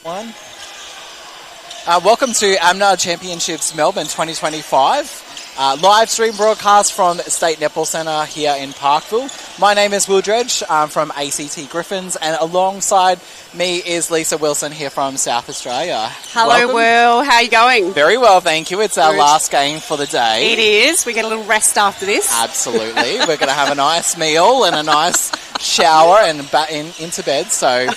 One. Welcome to AMNA Championships Melbourne 2025. Live stream broadcast from State Netball Centre here in Parkville. My name is Will Dredge. I'm from ACT Griffins, and alongside me is Lisa Wilson here from South Australia. Hello, Welcome. Will. How are you going? Very well, thank you. It's our last game for the day. It is. We get a little rest after this. Absolutely. We're going to have a nice meal and a nice shower and into bed. So,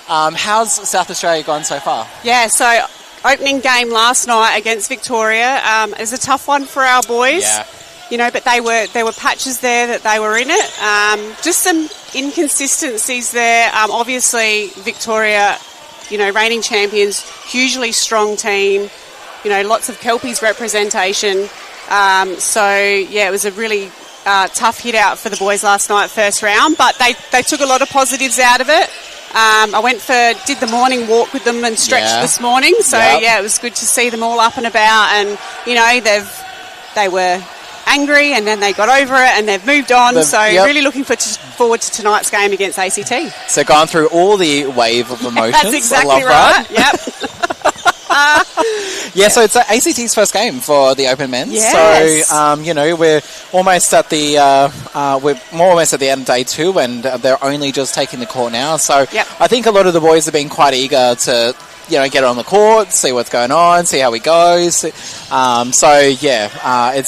how's South Australia gone so far? Yeah, so opening game last night against Victoria. It was a tough one for our boys. Yeah. You know, but there were patches there that they were in it. Just some inconsistencies there. Obviously, Victoria, reigning champions, hugely strong team. Lots of Kelpies representation. It was a really tough hit out for the boys last night, first round. But they took a lot of positives out of it. I did the morning walk with them and stretched this morning. So, it was good to see them all up and about. And, they were angry and then they got over it and they've moved on. Really looking forward to tonight's game against ACT. So gone through all the wave of emotions. That's exactly I love right. That. Yep. So it's ACT's first game for the Open Men's. Yes. So, we're almost at the end of day 2 and they're only just taking the court now. So I think a lot of the boys have been quite eager to get on the court, see what's going on, see how it goes. It's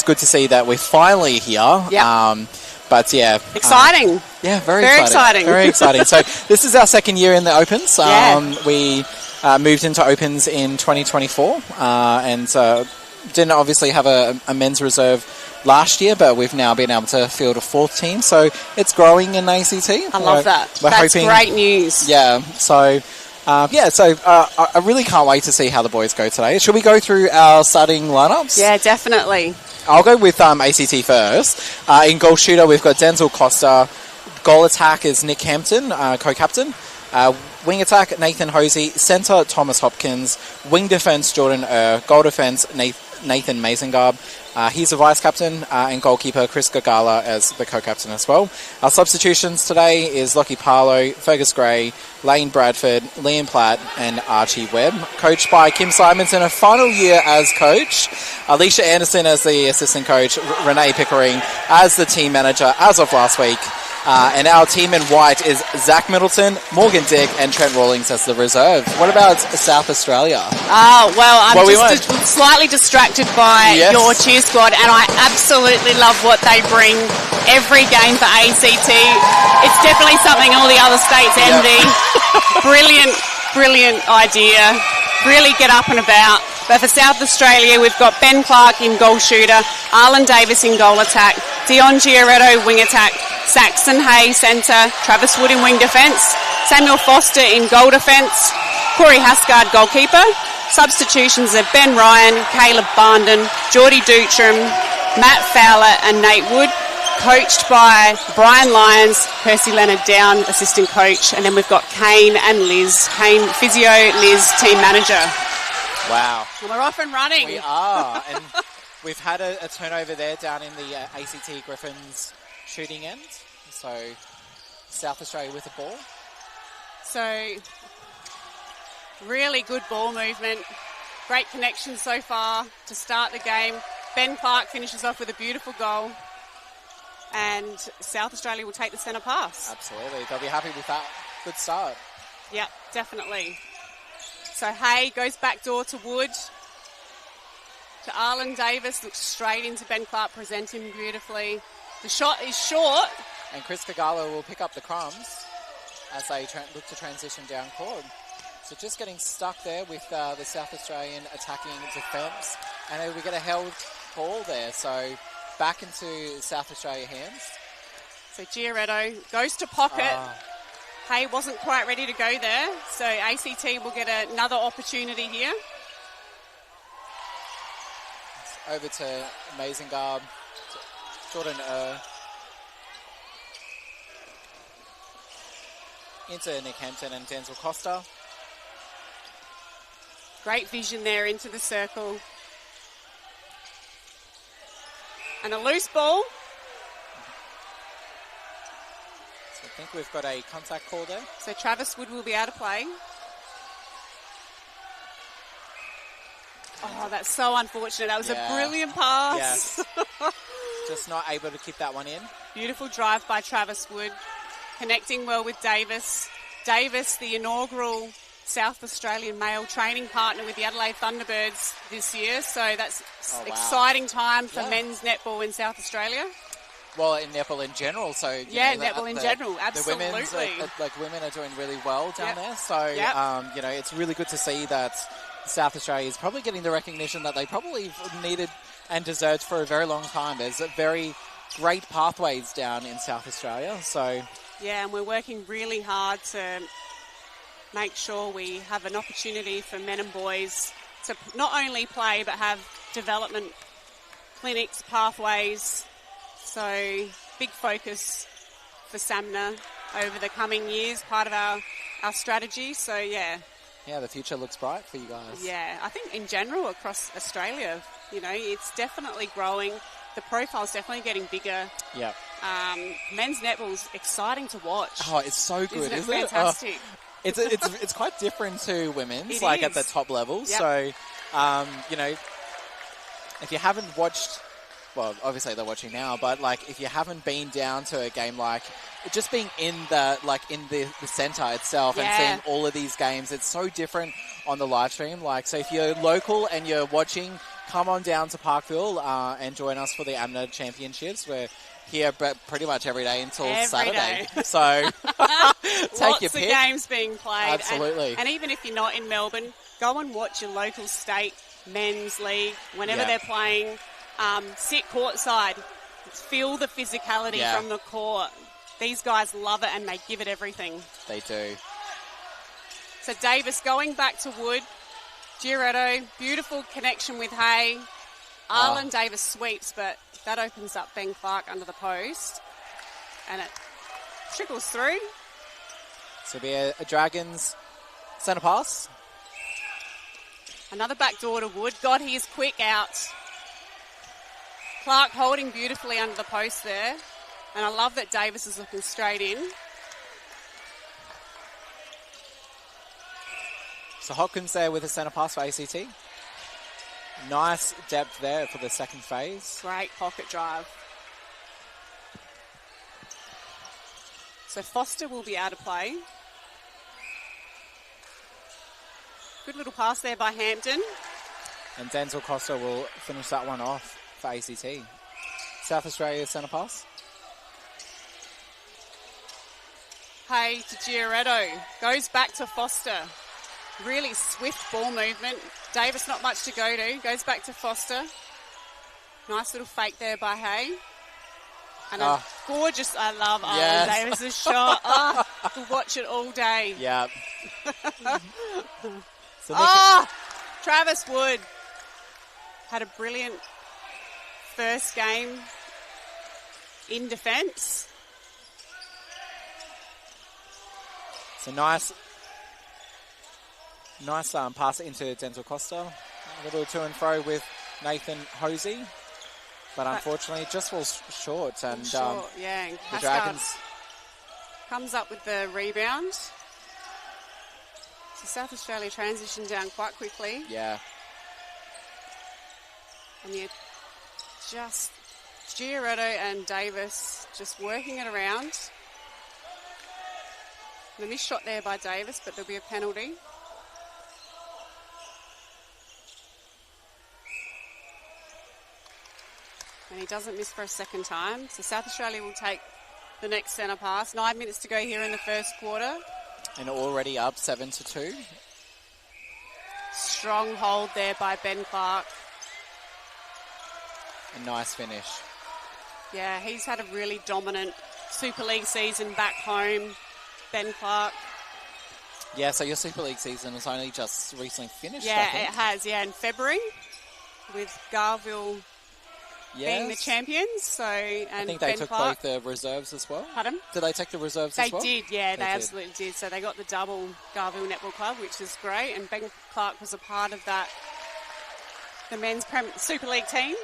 good to see that we're finally here. Yep. Exciting. Very exciting. Very exciting. So this is our second year in the Opens. We moved into Opens in 2024 and didn't obviously have a men's reserve last year, but we've now been able to field a 4th team. So it's growing in ACT. I love that. That's great news. Yeah. So... I really can't wait to see how the boys go today. Should we go through our starting lineups? Yeah, definitely. I'll go with ACT first. In goal shooter, we've got Denzel Costa. Goal attack is Nick Hampton, co-captain. Wing attack, Nathan Hosey. Centre, Thomas Hopkins. Wing defence, Jordan Goal defence, Nathan Mazengarb. He's a vice-captain, and goalkeeper Chris Gagala as the co-captain as well. Our substitutions today is Lockie Parlow, Fergus Gray, Lane Bradford, Liam Platt, and Archie Webb. Coached by Kim Simons in her final year as coach. Alicia Anderson as the assistant coach. Renee Pickering as the team manager as of last week. And our team in white is Zach Middleton, Morgan Dick, and Trent Rawlings as the reserve. What about South Australia? I'm slightly distracted by your cheer squad, and I absolutely love what they bring every game for ACT. It's definitely something all the other states envy. Brilliant idea. Really get up and about. But for South Australia, we've got Ben Clark in goal shooter, Arlen Davis in goal attack, Dion Giaretto wing attack, Saxon Hay centre, Travis Wood in wing defence, Samuel Foster in goal defence, Corey Hasgard goalkeeper. Substitutions are Ben Ryan, Caleb Barnden, Geordie Dutram, Matt Fowler and Nate Wood. Coached by Brian Lyons, Percy Leonard Down, assistant coach, and then we've got Kane and Liz. Kane, physio, Liz, team manager. Wow. Well, we're off and running. We are, and we've had a turnover there down in the ACT Griffins shooting end. So, South Australia with the ball. So, really good ball movement. Great connection so far to start the game. Ben Clark finishes off with a beautiful goal. And South Australia will take the centre pass. Absolutely. They'll be happy with that. Good start. Yep, definitely. So Hay goes back door to Wood. To Arlen Davis, looks straight into Ben Clark, present him beautifully. The shot is short. And Chris Kagala will pick up the crumbs as they look to transition down court. So just getting stuck there with the South Australian attacking defence. And we get a held ball there. So back into South Australia hands. So Giaretto goes to pocket. Hay wasn't quite ready to go there. So ACT will get another opportunity here. Over to Mazengarb. Jordan into Nick Hampton and Denzel Costa. Great vision there into the circle. And a loose ball. So I think we've got a contact call there. So Travis Wood will be able to play. Oh, that's so unfortunate. That was a Yeah. brilliant pass. Yes. Just not able to keep that one in. Beautiful drive by Travis Wood, connecting well with Davis. Davis, the inaugural South Australian male training partner with the Adelaide Thunderbirds this year, so that's wow. exciting time for Yeah. men's netball in South Australia. Well, in netball in general. So Yeah, netball in general, absolutely. The women are doing really well down Yep. there. So Yep. it's really good to see that South Australia is probably getting the recognition that they probably needed and deserved for a very long time. There's very great pathways down in South Australia. So Yeah, and we're working really hard to make sure we have an opportunity for men and boys to not only play but have development clinics, pathways. So big focus for SAMNA over the coming years, part of our strategy. So yeah, the future looks bright for you guys. yeah, I think in general across Australia, it's definitely growing. The profile's definitely getting bigger. Yeah. Men's netball's exciting to watch. Oh, it's so good, Isn't it isn't it? fantastic? It's quite different to women's, It at is. the top level. Yep. So, if you haven't watched, well, obviously they're watching now, but if you haven't been down to a game, just being in the centre itself Yeah. and seeing all of these games, it's so different on the live stream. So if you're local and you're watching, come on down to Parkville and join us for the AMNA Championships. We're here pretty much every day until Every Saturday. day. So take Lots your of pick. games being played. Absolutely. And even if you're not in Melbourne, go and watch your local state men's league whenever Yeah. they're playing. Sit courtside. Feel the physicality Yeah. from the court. These guys love it and they give it everything. They do. So Davis going back to Wood. Giretto, beautiful connection with Hay. Arlen Davis sweeps, but that opens up Ben Clark under the post. And it trickles through. So be a Dragons centre pass. Another backdoor to Wood. Got his quick out. Clark holding beautifully under the post there. And I love that Davis is looking straight in. So Hopkins there with a centre pass for ACT. Nice depth there for the second phase. Great pocket drive. So Foster will be out of play. Good little pass there by Hampton. And Denzel Costa will finish that one off for ACT. South Australia centre pass. Hay to Giretto. Goes back to Foster. Really swift ball movement. Davis not much to go to. Goes back to Foster. Nice little fake there by Hay. And a gorgeous, I love Arlen Yes. Davis's shot. Could watch it all day. Yeah. So Travis Wood had a brilliant first game in defence. So nice pass into Denzel Costa. A little to and fro with Nathan Hosey. But unfortunately, just falls short. And And the Cathcart Dragons... comes up with the rebound. So South Australia transitioned down quite quickly. Yeah. And you just Giretto and Davis just working it around. The missed shot there by Davis, but there'll be a penalty. And he doesn't miss for a second time. So South Australia will take the next centre pass. 9 minutes to go here in the first quarter. And already up 7-2. Strong hold there by Ben Clark. A nice finish. Yeah, he's had a really dominant Super League season back home. Ben Clark. Yeah, so your Super League season was only just recently finished, I Yeah, think. it has. Yeah, in February with Garville being the Yes. champions. So, and I think they Ben took Clark. both the reserves as well. Pardon? Did they take the reserves They as well? did, yeah, they did. absolutely did. So they got the double Garville Netball Club, which is great. And Ben Clark was a part of that, the men's Super League team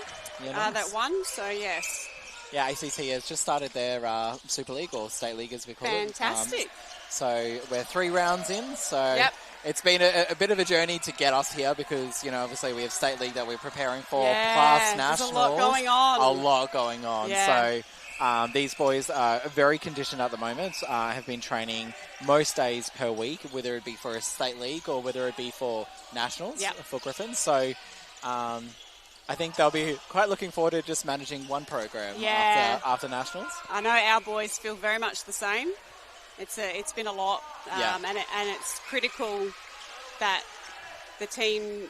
Yeah, nice. that won. So, yes, Yeah, ACT has just started their Super League or State League as we call it. fantastic. So we're 3 rounds in. So Yep. it's been a bit of a journey to get us here because, you know, obviously we have State League that we're preparing for, Yeah, plus Nationals. there's a lot going on. A lot going on. Yeah. So these boys are very conditioned at the moment, have been training most days per week, whether it be for a State League or whether it be for Nationals for Griffins. So I think they'll be quite looking forward to just managing one program after Nationals. I know our boys feel very much the same. It's been a lot, and it's critical that the team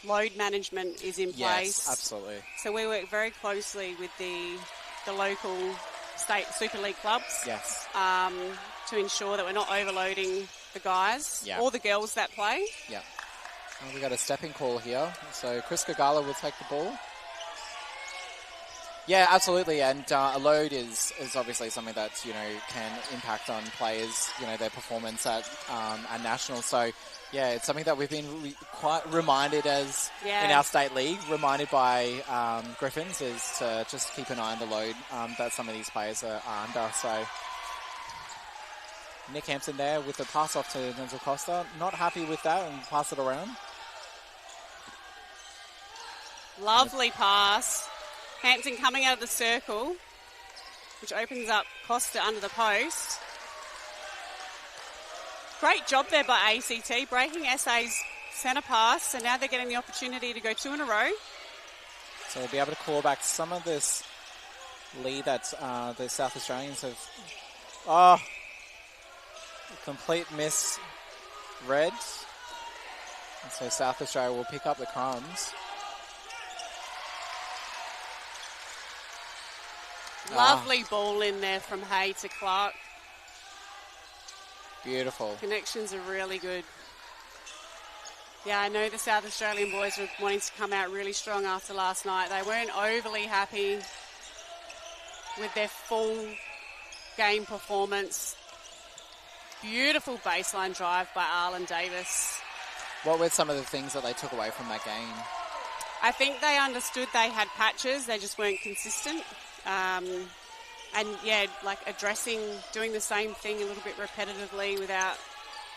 load management is in place. Yes, absolutely. So we work very closely with the local state Super League clubs. Yes. To ensure that we're not overloading the guys or the girls that play. Yeah. We got a stepping call here. So Chris Kagala will take the ball. Yeah, absolutely. And a load is obviously something that, you know, can impact on players, you know, their performance at nationals. So, yeah, it's something that we've been quite reminded as in our state league, reminded by Griffins, is to just keep an eye on the load that some of these players are under. So Nick Hampton there with the pass off to Denzel Costa. Not happy with that and pass it around. Lovely pass. Hampton coming out of the circle, which opens up Costa under the post. Great job there by ACT, breaking SA's centre pass, and now they're getting the opportunity to go 2 in a row. So we'll be able to claw back some of this lead that the South Australians have... Oh, complete miss red. And so South Australia will pick up the crumbs. Lovely ball in there from Hay to Clark. Beautiful. Connections are really good. Yeah, I know the South Australian boys were wanting to come out really strong after last night. They weren't overly happy with their full game performance. Beautiful baseline drive by Arlen Davis. What were some of the things that they took away from that game? I think they understood they had patches. They just weren't consistent. And yeah, like doing the same thing a little bit repetitively without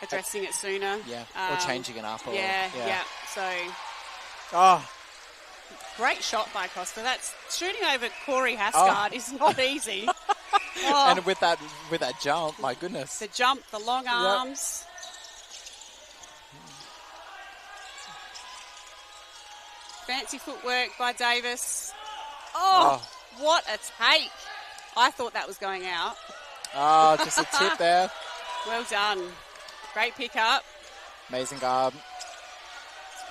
addressing it sooner. Yeah, or changing it up. Or, So, great shot by Costa. That's shooting over Corey Hascard is not easy. And with that jump, my goodness. The jump, the long arms. Fancy footwork by Davis. What a take. I thought that was going out. Just a tip there. Well done. Great pick up. Amazing guard.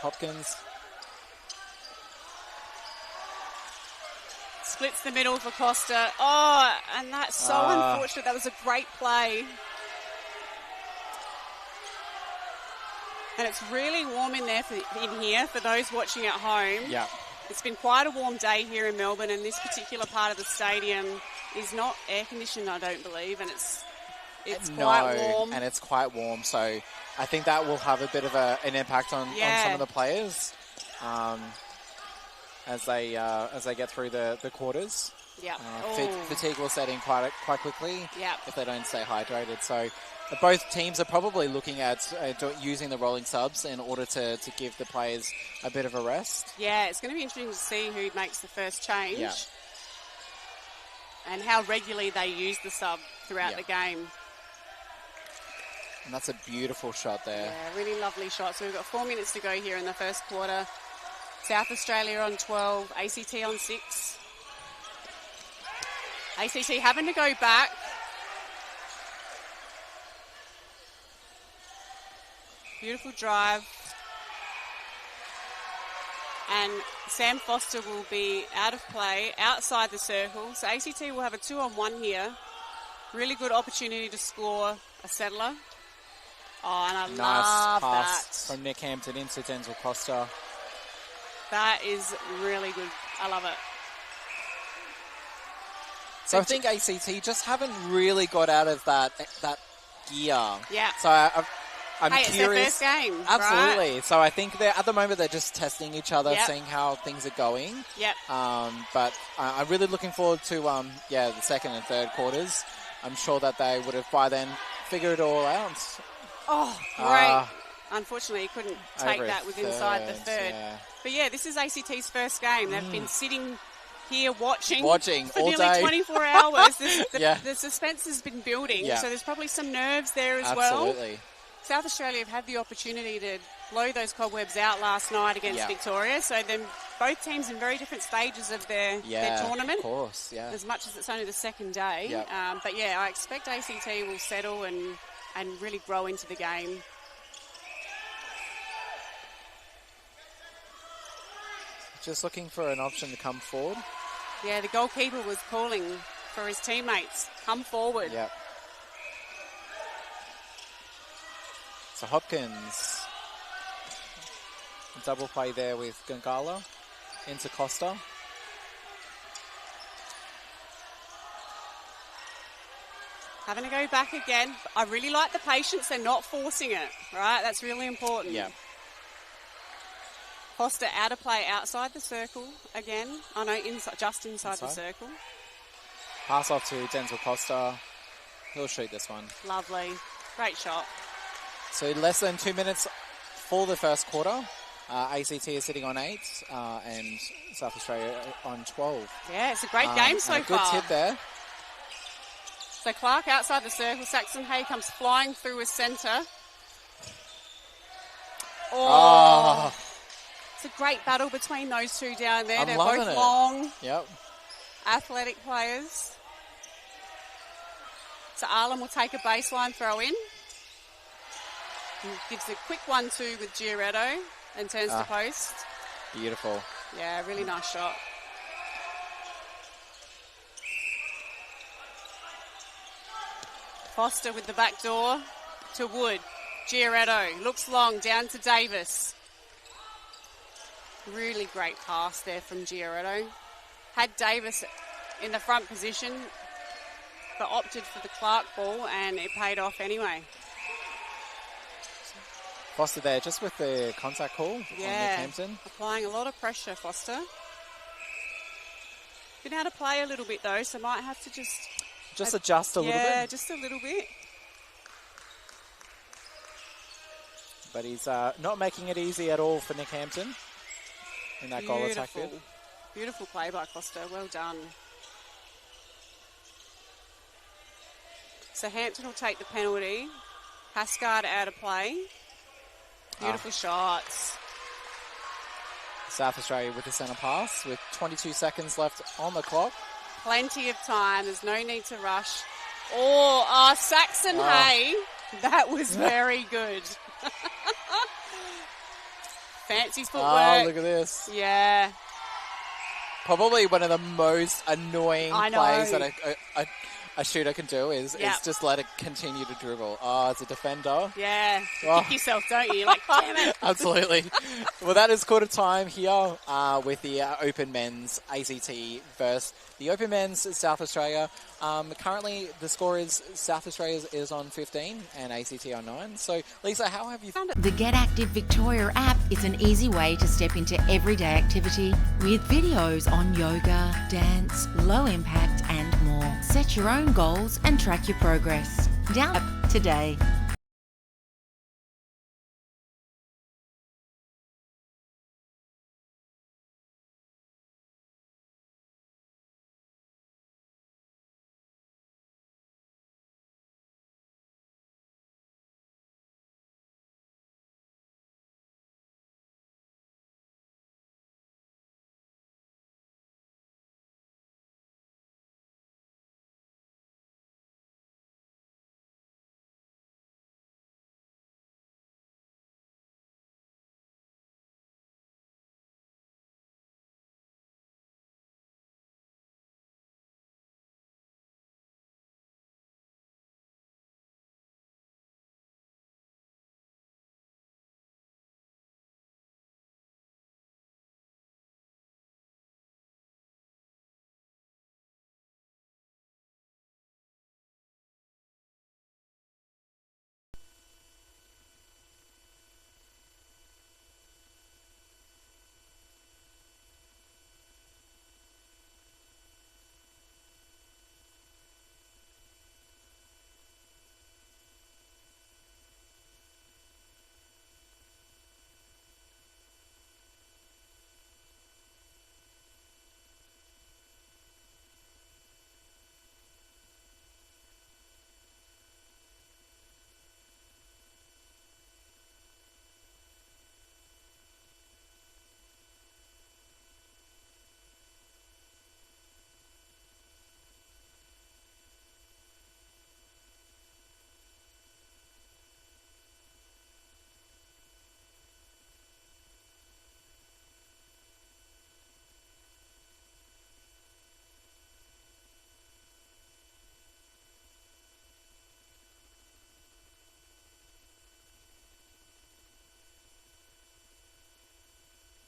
Hopkins. Splits the middle for Costa. Oh, and that's so unfortunate. That was a great play. And it's really warm in there in here for those watching at home. Yeah. It's been quite a warm day here in Melbourne, and this particular part of the stadium is not air conditioned, I don't believe, and it's quite warm. And it's quite warm, so I think that will have a bit of an impact on some of the players as they get through the quarters. Yeah. Fatigue will set in quite quickly if they don't stay hydrated. So both teams are probably looking at using the rolling subs in order to give the players a bit of a rest. Yeah, it's going to be interesting to see who makes the first change and how regularly they use the sub throughout the game. And that's a beautiful shot there. Yeah, really lovely shot. So we've got 4 minutes to go here in the first quarter. South Australia on 12, ACT on 6. ACT having to go back. Beautiful drive. And Sam Foster will be out of play, outside the circle. So ACT will have a 2-on-1 here. Really good opportunity to score a settler. Oh, and I love pass that. From Nick Hampton into Denzel Costa. That is really good. I love it. So I think ACT just haven't really got out of that gear. Yeah. So I'm curious. It's their first game. Absolutely. Right? So I think at the moment they're just testing each other, seeing how things are going. Yep. But I'm really looking forward to the second and third quarters. I'm sure that they would have by then figured it all out. Oh, great. Unfortunately, he couldn't take over a that with inside the third. yeah. But yeah, this is ACT's first game. They've been sitting here watching for all nearly day. 24 hours. Yeah. The suspense has been building, Yeah. so there's probably some nerves there as Absolutely. well. South Australia have had the opportunity to blow those cobwebs out last night against Victoria, so then both teams in very different stages of their tournament. Of course, yeah. As much as it's only the second day. Yep. But yeah, I expect ACT will settle and really grow into the game. Just looking for an option to come forward. Yeah, the goalkeeper was calling for his teammates. Come forward. Yep. So Hopkins, double play there with Gangala into Costa. Having to go back again. I really like the patience. They're not forcing it, right? That's really important. Yeah. Costa out of play outside the circle again. I know, just inside the circle. Pass off to Denzel Costa. He'll shoot this one. Lovely. Great shot. So less than 2 minutes for the first quarter. ACT is sitting on 8 and South Australia on 12. Yeah, it's a great game so good far. tip there. So Clark outside the circle. Saxon Hay comes flying through his centre. Oh. It's a great battle between those two down there. They're both long, athletic players. So Arlen will take a baseline throw in. He gives a quick 1-2 with Giaretto and turns to post. Beautiful. Yeah, really nice shot. Foster with the back door to Wood. Giaretto looks long, down to Davis. Really great pass there from Giaretto. Had Davis in the front position, but opted for the Clark ball, and it paid off anyway. Foster there, just with the contact call on Hampton. Applying a lot of pressure, Foster. Been able to play a little bit though, so might have to just adjust a little bit. Yeah, just a little bit. But he's not making it easy at all for Nick Hampton in that goal attack bit. Beautiful play by Costa. Well done. So Hampton will take the penalty. Hascard out of play. Beautiful shots. South Australia with the centre pass with 22 seconds left on the clock. Plenty of time. There's no need to rush. Saxon Hay. That was very good. Fancy footwork. Oh, look at this. Yeah. Probably one of the most annoying plays that a shooter can do is just let it continue to dribble. Oh, as a defender. Yeah. You kick yourself, don't you? You're like, damn it. Absolutely. Well, that is quarter time here with the Open Men's ACT versus the Open Men's South Australia. Currently, the score is South Australia is on 15 and ACT on 9. So, Lisa, how have you found it? The Get Active Victoria app is an easy way to step into everyday activity with videos on yoga, dance, low impact and more. Set your own goals and track your progress. Download today.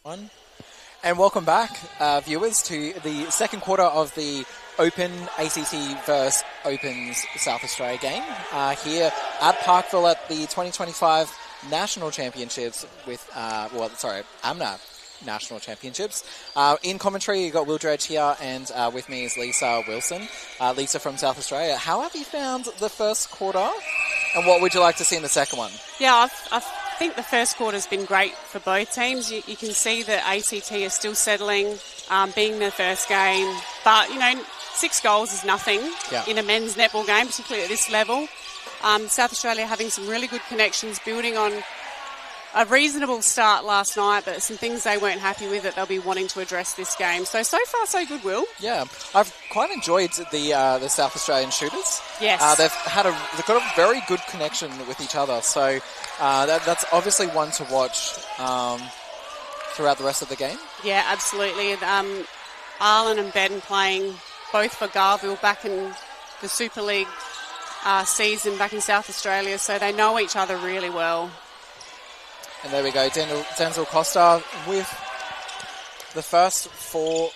On. And welcome back, viewers, to the second quarter of the Open ACT vs Opens South Australia game here at Parkville at the 2025 National Championships with, AMNA National Championships. In commentary, you've got Will Dredge here, and with me is Lisa Wilson. Lisa from South Australia. How have you found the first quarter, and what would you like to see in the second one? Yeah, I think the first quarter has been great for both teams. You can see that ACT is still settling, being their first game, but, 6 goals is nothing in a men's netball game, particularly at this level. South Australia having some really good connections, building on a reasonable start last night, but some things they weren't happy with that they'll be wanting to address this game. So far, so good, Will. Yeah, I've quite enjoyed the South Australian shooters. Yes. They've got a very good connection with each other, so that's obviously one to watch throughout the rest of the game. Yeah, absolutely. And, Arlen and Ben playing both for Garville back in the Super League season back in South Australia, so they know each other really well. And there we go, Denzel Costa with the first for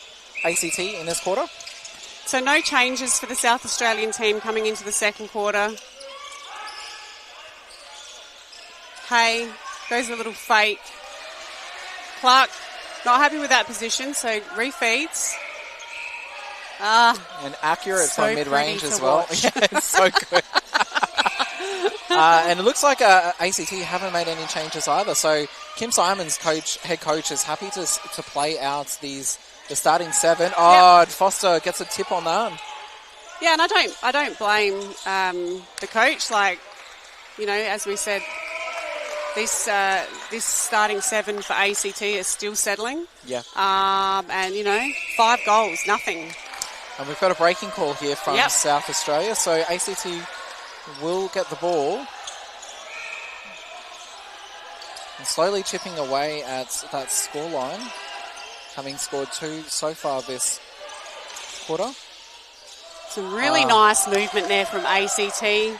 ACT in this quarter. So no changes for the South Australian team coming into the second quarter. Hay goes a little fake. Clark not happy with that position, so refeeds. And accurate so from mid-range as well. watch. Yeah, it's so good. And it looks like ACT haven't made any changes either. So Kim Simons, head coach, is happy to play out the starting 7. Yep. Foster gets a tip on that. Yeah, and I don't blame the coach. As we said, this starting 7 for ACT is still settling. Yeah. And 5 goals, nothing. And we've got a breaking call here from South Australia. So ACT will get the ball. And slowly chipping away at that scoreline, having scored 2 so far this quarter. Some really nice movement there from ACT.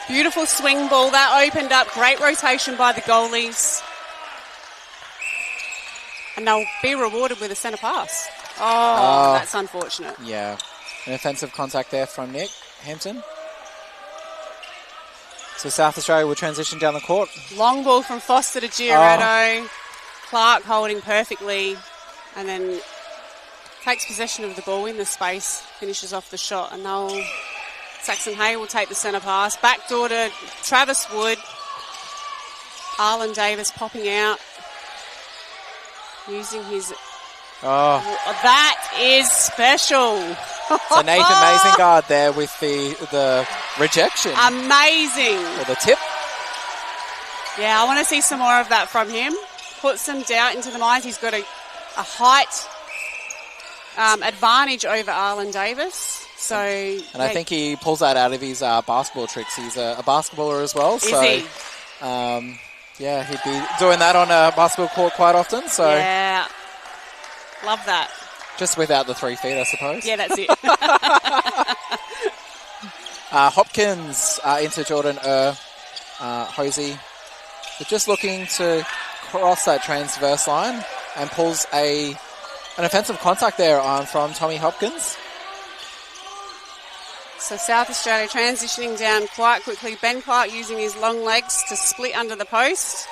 Beautiful swing ball. That opened up. Great rotation by the goalies. And they'll be rewarded with a centre pass. Oh, that's unfortunate. Yeah. An offensive contact there from Nick Hampton. So South Australia will transition down the court. Long ball from Foster to Giordano. Clark holding perfectly. And then takes possession of the ball in the space. Finishes off the shot. And Saxon Hay will take the centre pass. Backdoor to Travis Wood. Arlen Davis popping out. Using his... that is special. So Nathan Masengard there with the rejection. Amazing. Or the tip. Yeah, I want to see some more of that from him. Put some doubt into the minds. He's got a height advantage over Arlen Davis. So, and I think he pulls that out of his basketball tricks. He's a basketballer as well. Is he? Yeah, he'd be doing that on a basketball court quite often. So yeah, love that. Just without the 3 feet, I suppose. Yeah, that's it. Hopkins into Jordan Hosey. They're just looking to cross that transverse line and pulls an offensive contact there from Tommy Hopkins. So South Australia transitioning down quite quickly. Ben Clark using his long legs to split under the post.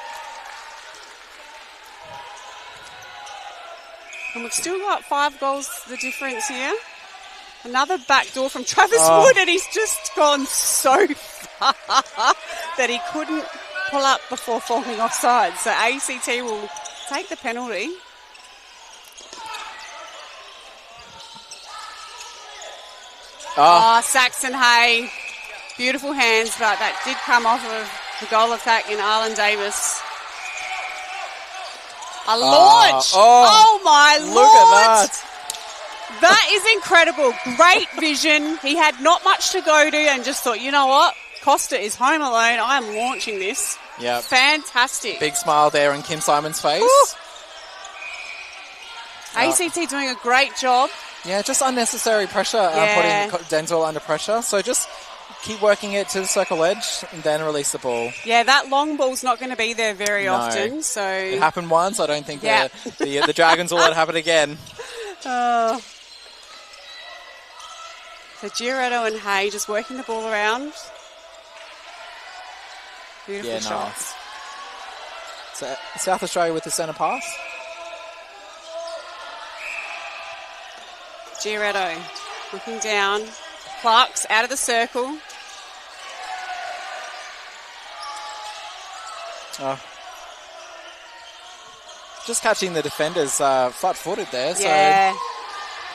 And we've still got 5 goals the difference here. Another backdoor from Travis Wood, and he's just gone so far that he couldn't pull up before falling offside. So ACT will take the penalty. Saxon Hay. Beautiful hands, but that did come off of the goal attack in Arlen Davis. A launch! Oh my Lord! Look at that. That is incredible. Great vision. He had not much to go to and just thought, you know what? Costa is home alone. I am launching this. Yeah. Fantastic. Big smile there on Kim Simon's face. ACT doing a great job. Yeah, just unnecessary pressure, putting Denzel under pressure. So just keep working it to the circle edge and then release the ball. Yeah, that long ball's not going to be there very No. often. So It happened once. I don't think Yeah. the Dragons will let it happen again. So Giordano and Hay just working the ball around. Beautiful Yeah, shots. nice. So South Australia with the centre pass. Giordano looking down. Clark's out of the circle. Just catching the defenders flat-footed there. So Yeah.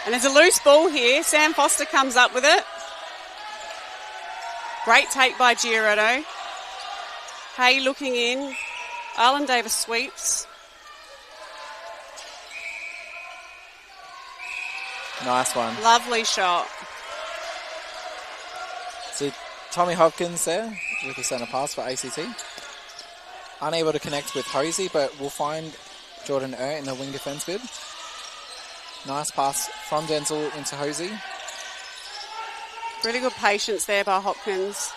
And there's a loose ball here. Sam Foster comes up with it. Great take by Giordano. Hay looking in. Arlen Davis sweeps. nice one. Lovely shot. See Tommy Hopkins there with the centre pass for ACT. Unable to connect with Hosey, but we'll find Jordan in the wing defence bid. Nice pass from Denzel into Hosey. Really good patience there by Hopkins.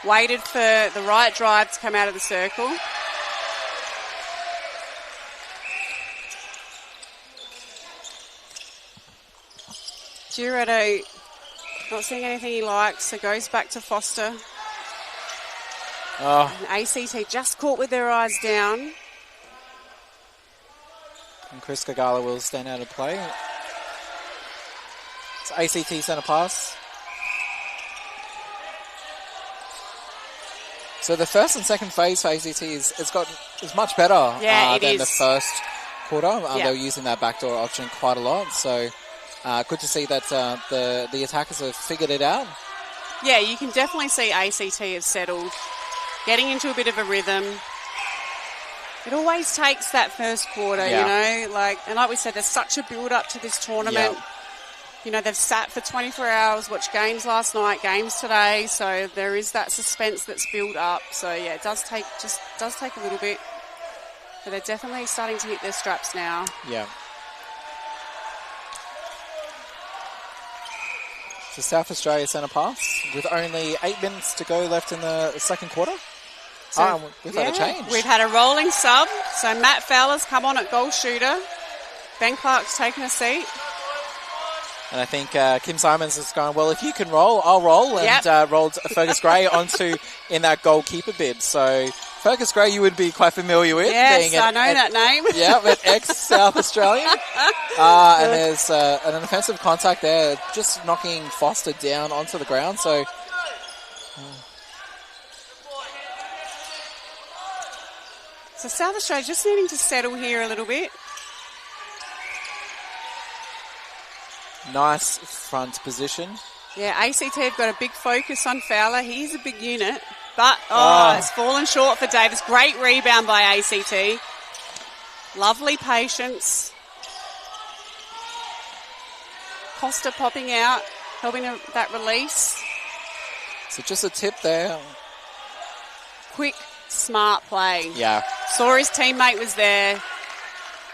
Waited for the right drive to come out of the circle. Giordano not seeing anything he likes, so goes back to Foster. Oh, And ACT just caught with their eyes down. and Chris Kagala will stand out of play. It's ACT centre pass. So the first and second phase for ACT is much better Yeah, it than is. the first quarter. Yeah. They were using that backdoor option quite a lot. So good to see that the attackers have figured it out. Yeah, you can definitely see ACT have settled, getting into a bit of a rhythm. It always takes that first quarter, Yeah. you know, and like we said, there's such a build up to this tournament. Yeah. You know, they've sat for 24 hours, watched games last night, games today, so there is that suspense that's built up. So yeah, it does take a little bit, but they're definitely starting to hit their straps now. Yeah. So South Australia centre pass with only 8 minutes to go left in the second quarter. So, We've had a change. We've had a rolling sub. So Matt Fowler's come on at goal shooter. Ben Clark's taken a seat. And I think Kim Simons has gone, well, if you can roll, I'll roll. Yep. And rolled Fergus Gray onto in that goalkeeper bid. So Fergus Gray you would be quite familiar with. Yes, being I know that name. Yeah, but ex-South Australian. And there's an offensive contact there, just knocking Foster down onto the ground. So So South Australia just needing to settle here a little bit. nice front position. Yeah, ACT have got a big focus on Fowler. He's a big unit. But, Oh. it's fallen short for Davis. Great rebound by ACT. Lovely patience. Costa popping out, helping that release. So just a tip there. Quick, smart play. Yeah. Saw his teammate was there.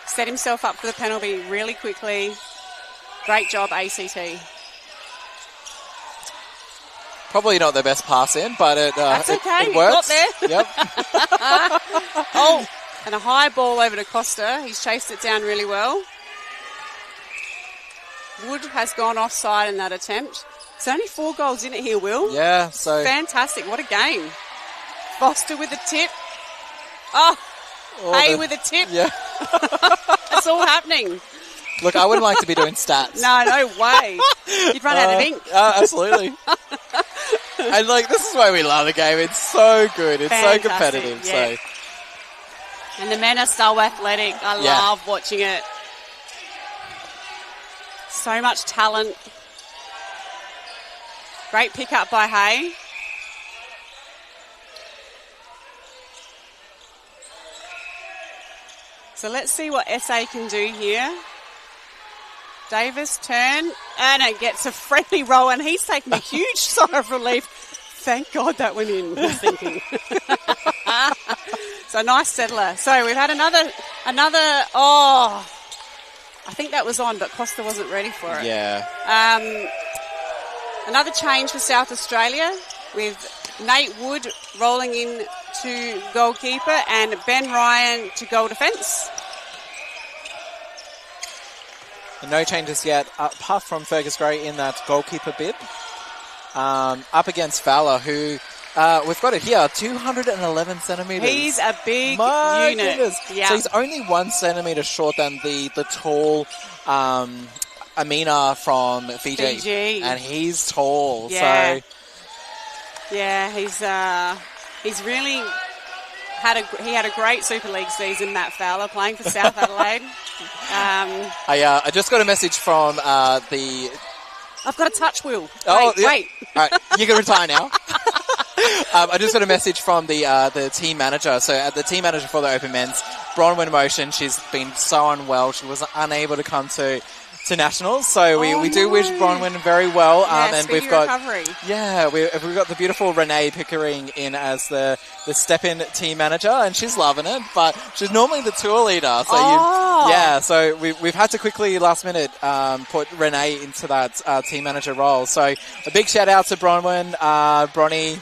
Set himself up for the penalty really quickly. Great job, ACT. Probably not the best pass in, but That's okay. it You got works. there. Yep. Oh, and a high ball over to Costa. He's chased it down really well. Wood has gone offside in that attempt. It's only 4 goals in it here, Will. Yeah, so Fantastic. What a game. Foster with the tip. Oh, Hay with a tip. Yeah. It's all happening. Look, I wouldn't like to be doing stats. No way. You'd run out of ink. Absolutely. And this is why we love the game. It's so good. It's Fantastic, so competitive. yeah. So And the men are so athletic. I Yeah. love watching it. So much talent. Great pickup by Hay. So let's see what SA can do here. Davis turn and it gets a friendly roll and he's taking a huge sigh of relief. Thank God that went in, he's thinking. So nice settler. So we've had another, I think that was on, but Costa wasn't ready for it. yeah. Another change for South Australia with Nate Wood rolling in to goalkeeper and Ben Ryan to goal defence. No changes yet, apart from Fergus Gray in that goalkeeper bid. Up against Fowler, who we've got it here, 211 centimetres. He's a big My unit. goodness. Yeah. So he's only 1 centimetre short than the tall Amina from Fiji. Fiji. And he's tall. Yeah. So Yeah, he's really had a great Super League season, Matt Fowler, playing for South Adelaide. I just got a message from the... I've got a touch wheel. Oh, Wait, yeah. wait. All right, you can retire now. I just got a message from the team manager. So the team manager for the Open Men's, Bronwyn Motion, she's been so unwell. She was unable to come to Nationals. So we do wish Bronwyn very well. Yeah, and speedy we've got recovery. Yeah, we've got the beautiful Renee Pickering in as the step-in team manager, and she's loving it. But she's normally the tour leader, so so we've had to quickly last minute put Renee into that team manager role. So a big shout out to Bronwyn, Bronny.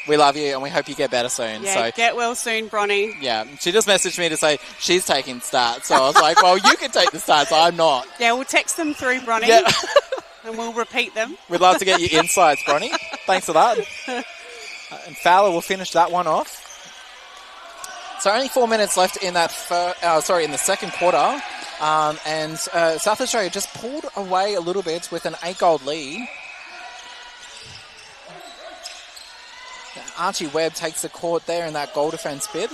We love you, and we hope you get better soon. Yeah, So get well soon, Bronny. yeah, she just messaged me to say she's taking stats. So I was like, well, you can take the stats, I'm not. Yeah, we'll text them through, Bronny, Yeah. and we'll repeat them. We'd love to get your insights, Bronny. Thanks for that. And Fowler will finish that one off. So only 4 minutes left in that in the second quarter. And South Australia just pulled away a little bit with an 8-goal lead. Archie Webb takes the court there in that goal defence bid,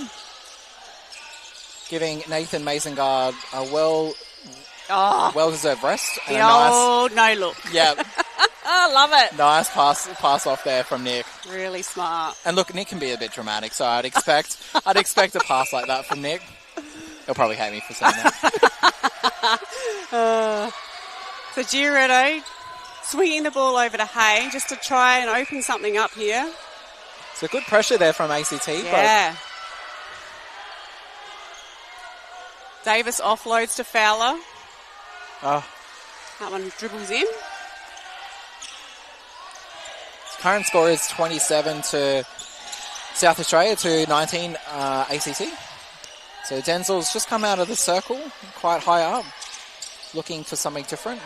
giving Nathan Masengard a well-deserved rest. The old no look. Yeah, I love it. nice pass off there from Nick. Really smart. And look, Nick can be a bit dramatic, so I'd expect a pass like that from Nick. He'll probably hate me for saying that. So Giretto swinging the ball over to Hay just to try and open something up here. So good pressure there from ACT. Yeah. Davis offloads to Fowler. But That one dribbles in. current score is 27 to South Australia to 19 ACT. So Denzel's just come out of the circle, quite high up, looking for something different.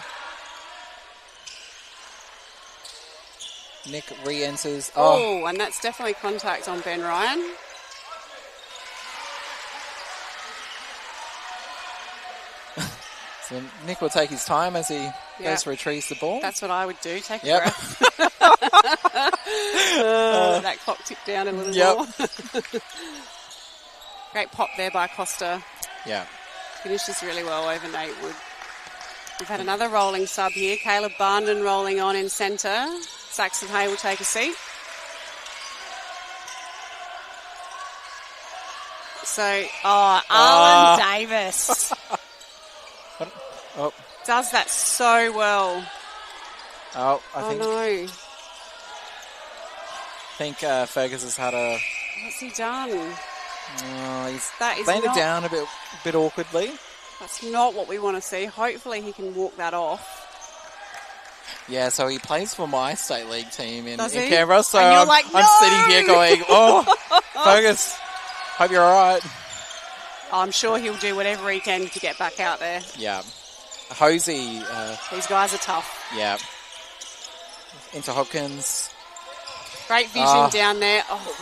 Nick re-enters. Oh, and that's definitely contact on Ben Ryan. So Nick will take his time as he goes to retrieve the ball. That's what I would do. Take a Yep. breath. That clock ticked down a little more. Great pop there by Costa. Yeah. Finishes really well over Nate Wood. We've had another rolling sub here. Caleb Barnden rolling on in centre. Saxon Hay will take a seat. So, Arlen Davis Oh, does that so well. I No. think Fergus has had a... What's he done? he's That is landed not- down a bit awkwardly. That's not what we want to see. Hopefully he can walk that off. Yeah, so he plays for my state league team in Does he? Canberra. So And you're I'm, like, I'm sitting here going, Fergus, hope you're all right. I'm sure he'll do whatever he can to get back out there. Yeah. Hosey, These guys are tough. yeah. Into Hopkins. Great vision down there. Oh,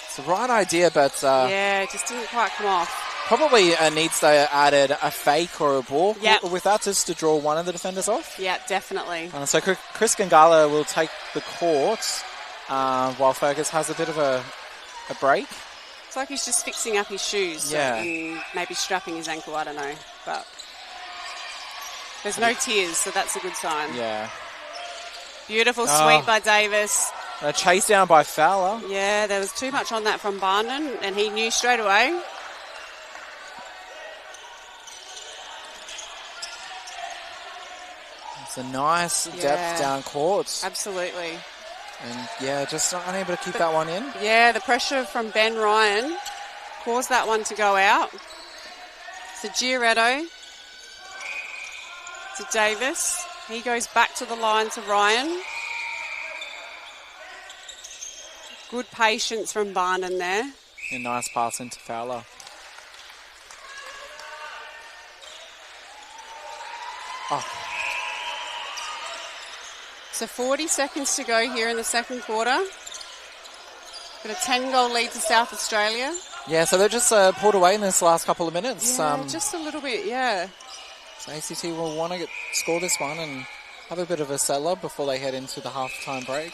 It's the right idea, but yeah, it just didn't quite come off. probably needs to added a fake or a ball Yep. with that just to draw one of the defenders off. Yeah, definitely. So Chris Gangala will take the court while Fergus has a bit of a break. It's like he's just fixing up his shoes. Yeah. And maybe strapping his ankle, I don't know. But there's no tears, so that's a good sign. Yeah. Beautiful sweep by Davis. A chase down by Fowler. Yeah, there was too much on that from Barnden, and he knew straight away. It's a nice depth down court. Absolutely. And yeah, just unable to keep that one in. Yeah, the pressure from Ben Ryan caused that one to go out. So Giretto to Davis. He goes back to the line to Ryan. Good patience from Barnon there. A nice pass into Fowler. Oh, So 40 seconds to go here in the second quarter. Got a 10-goal lead to South Australia. yeah, so they're just pulled away in this last couple of minutes. Yeah, just a little bit, yeah. So ACT will want to score this one and have a bit of a settler before they head into the half-time break.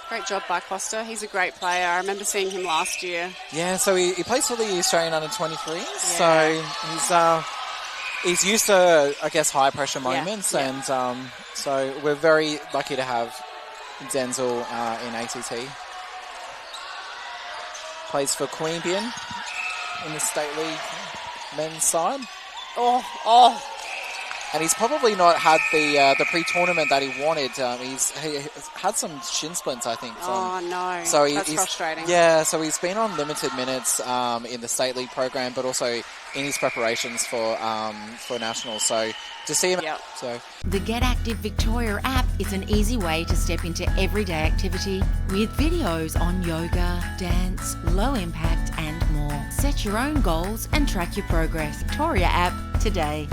Great job by Costa. He's a great player. I remember seeing him last year. Yeah, so he plays for the Australian under-23. So he's used to, I guess, high-pressure moments. Yeah. And so we're very lucky to have Denzel in ACT. Plays for Queanbeyan in the State League men's side. Oh. And he's probably not had the pre-tournament that he wanted. He had some shin splints, I think. Oh, no. So That's frustrating. Yeah, so he's been on limited minutes in the State League program, but also in his preparations for nationals. So to see him... Yep. So The Get Active Victoria app is an easy way to step into everyday activity with videos on yoga, dance, low impact and more. Set your own goals and track your progress. Victoria app today.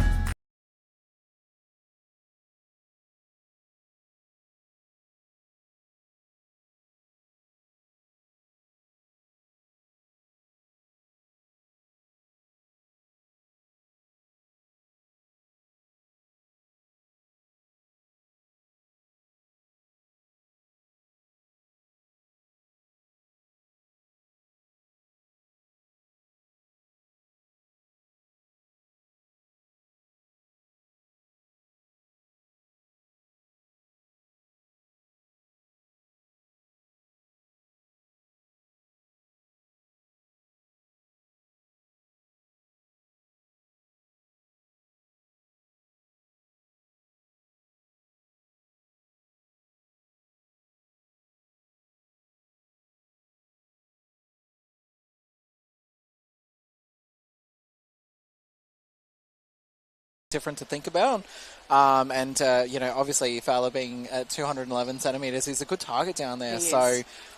different to think about. Obviously Fowler being at 211 centimetres, he's a good target down there. He So,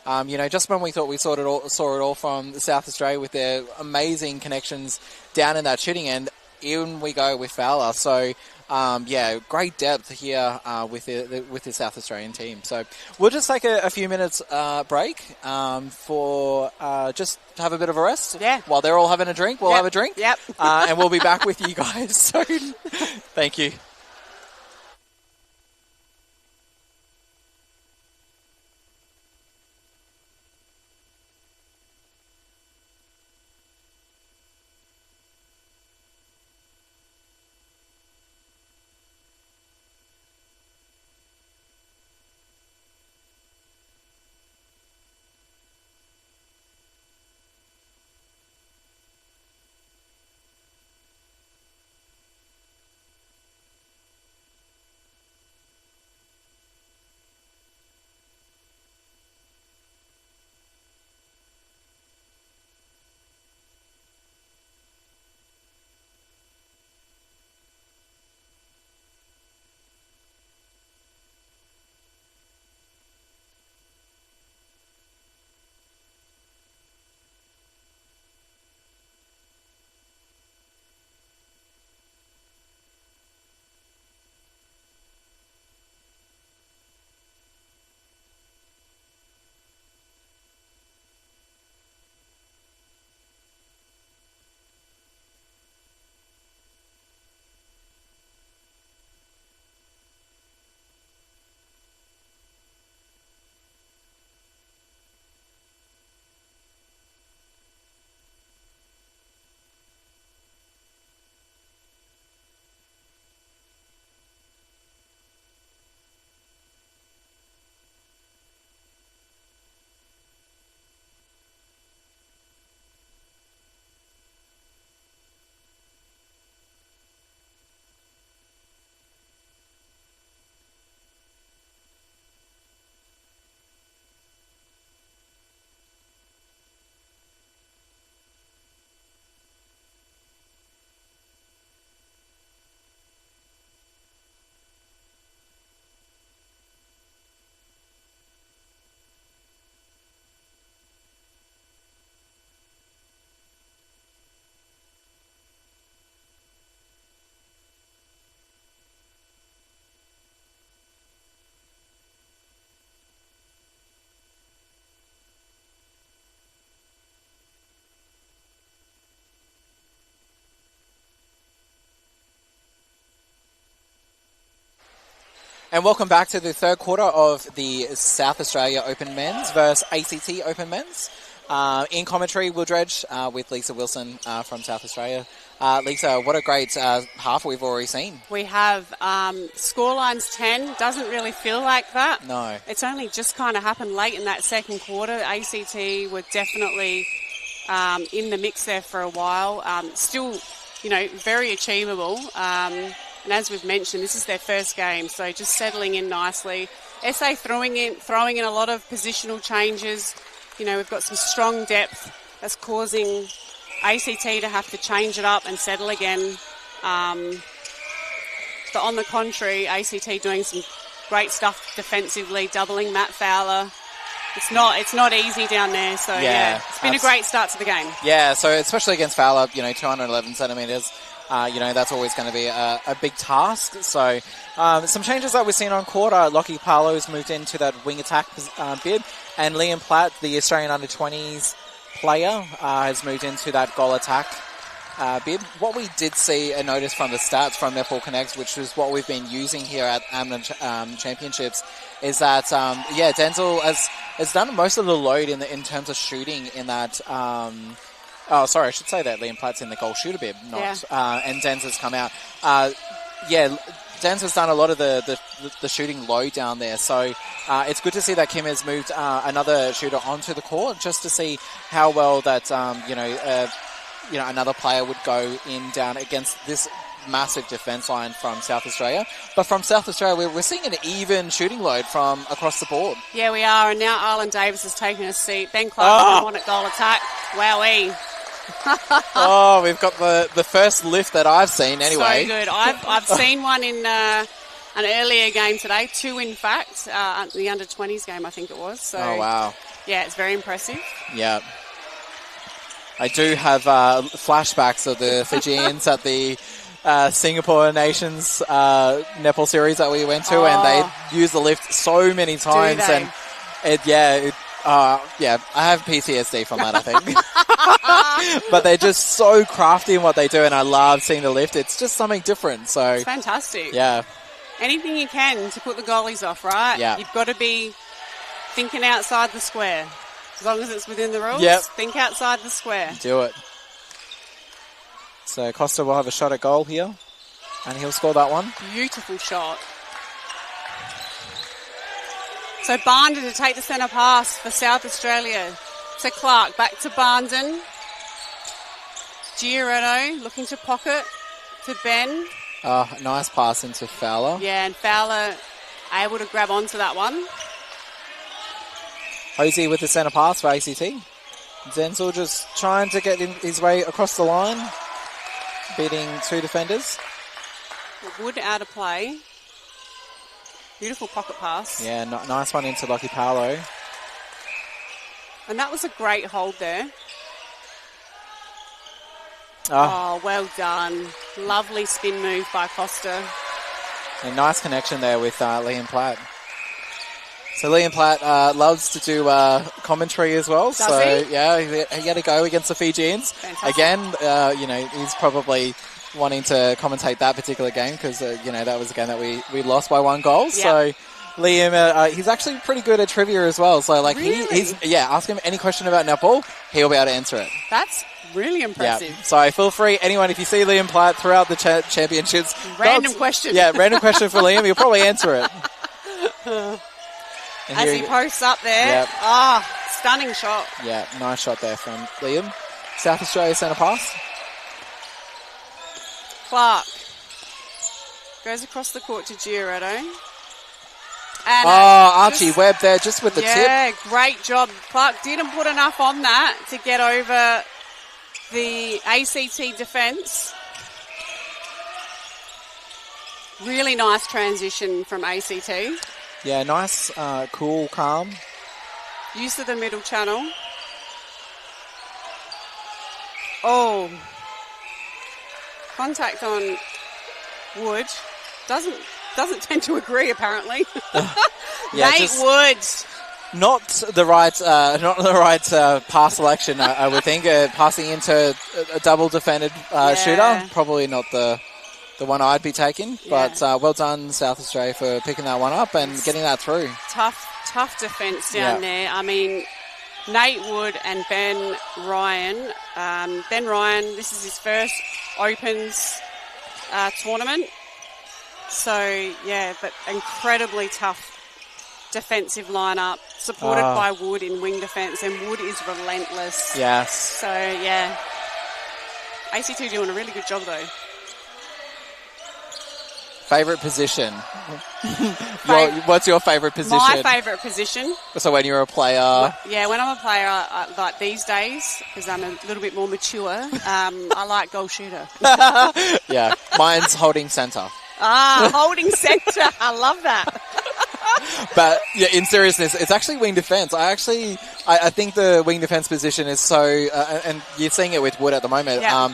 is. just when we thought we saw it all from South Australia with their amazing connections down in that shooting end, in we go with Fowler. So, great depth here with the South Australian team. So we'll just take a few minutes break for just to have a bit of a rest. Yeah. While they're all having a drink, we'll Yep. have a drink. Yep. And we'll be back with you guys soon. Thank you. And welcome back to the third quarter of the South Australia Open Men's versus ACT Open Men's. In commentary, Will Dredge with Lisa Wilson from South Australia. Lisa, what a great half we've already seen. We have scorelines 10. Doesn't really feel like that. No. It's only just kind of happened late in that second quarter. ACT were definitely in the mix there for a while. Still, very achievable. And as we've mentioned, this is their first game, so just settling in nicely. SA throwing in a lot of positional changes. We've got some strong depth that's causing ACT to have to change it up and settle again. But on the contrary, ACT doing some great stuff defensively, doubling Matt Fowler. It's not easy down there, so it's been a great start to the game. Yeah, so especially against Fowler, 211 centimetres. That's always going to be a big task. So some changes that we've seen on court. Lockie Paolo's moved into that wing attack bid, and Liam Platt, the Australian under-20s player, has moved into that goal attack bid. What we did see and notice from the stats from Netball Connect, which is what we've been using here at AMNA Championships, is that Denzel has done most of the load in terms of shooting in that. I should say that Liam Platt's in the goal shooter bib, and Denzel's come out. Denzel's done a lot of the shooting low down there, so it's good to see that Kim has moved another shooter onto the court just to see how well that another player would go in down against this massive defense line from South Australia. But from South Australia, we're seeing an even shooting load from across the board. Yeah, we are, and now Arlen Davis has taken a seat. Ben Clark on at goal attack. Wowee. We've got the first lift that I've seen anyway. So good. I've seen one in an earlier game today, 2 in fact, the under-20s game I think it was. So, oh, wow. Yeah, it's very impressive. Yeah. I do have flashbacks of the Fijians at the Singapore Nations netball series that we went to, and they used the lift so many times. And I have PTSD from that, I think. But they're just so crafty in what they do, and I love seeing the lift. It's just something different. So it's fantastic. Yeah. Anything you can to put the goalies off, right? Yeah. You've got to be thinking outside the square. As long as it's within the rules, think outside the square. Do it. So Costa will have a shot at goal here, and he'll score that one. Beautiful shot. So Barnden to take the centre pass for South Australia. To Clark, back to Barnden. Giordano looking to pocket to Ben. Nice pass into Fowler. Yeah, and Fowler able to grab onto that one. Hosey with the centre pass for ACT. Denzel just trying to get his way across the line, beating 2 defenders. Wood out of play. Beautiful pocket pass. Yeah, nice one into Lockie Paolo. And that was a great hold there. Oh, well done. Lovely spin move by Costa. A nice connection there with Liam Platt. So Liam Platt loves to do commentary as well. Does he? Yeah, he had a go against the Fijians. Fantastic. Again, he's probably wanting to commentate that particular game because, that was a game that we lost by 1 goal. Yep. So Liam, he's actually pretty good at trivia as well. So, really? Ask him any question about netball, he'll be able to answer it. That's really impressive. Yeah. So feel free, anyone, if you see Liam Platt throughout the championships. Random question. Yeah, random question for Liam. He'll probably answer it. As he posts up there. Yep. Stunning shot. Yeah, nice shot there from Liam. South Australia centre pass. Clark goes across the court to Giordano. And Archie Webb there just with the tip. Yeah, great job. Clark didn't put enough on that to get over the ACT defence. Really nice transition from ACT. Yeah, nice, cool, calm. Use of the middle channel. Oh. Contact on Wood. Doesn't tend to agree, apparently. Nate Wood. Not the right pass selection, I would think. Passing into a double defended shooter, probably not the the one I'd be taking. But well done, South Australia, for picking that one up and getting that through. Tough defence down there. I mean, Nate Wood and Ben Ryan. Ben Ryan, this is his first Opens tournament. So, yeah, but incredibly tough defensive lineup, supported by Wood in wing defence, and Wood is relentless. Yes. So, yeah. ACT doing a really good job, though. Favourite position? What's your favourite position? My favourite position. So when you're a player? Yeah, when I'm a player, like these days, because I'm a little bit more mature, I like goal shooter. Yeah, mine's holding centre. Holding centre. I love that. But yeah, in seriousness, it's actually wing defence. I think the wing defence position is so, and you're seeing it with Wood at the moment. Yeah.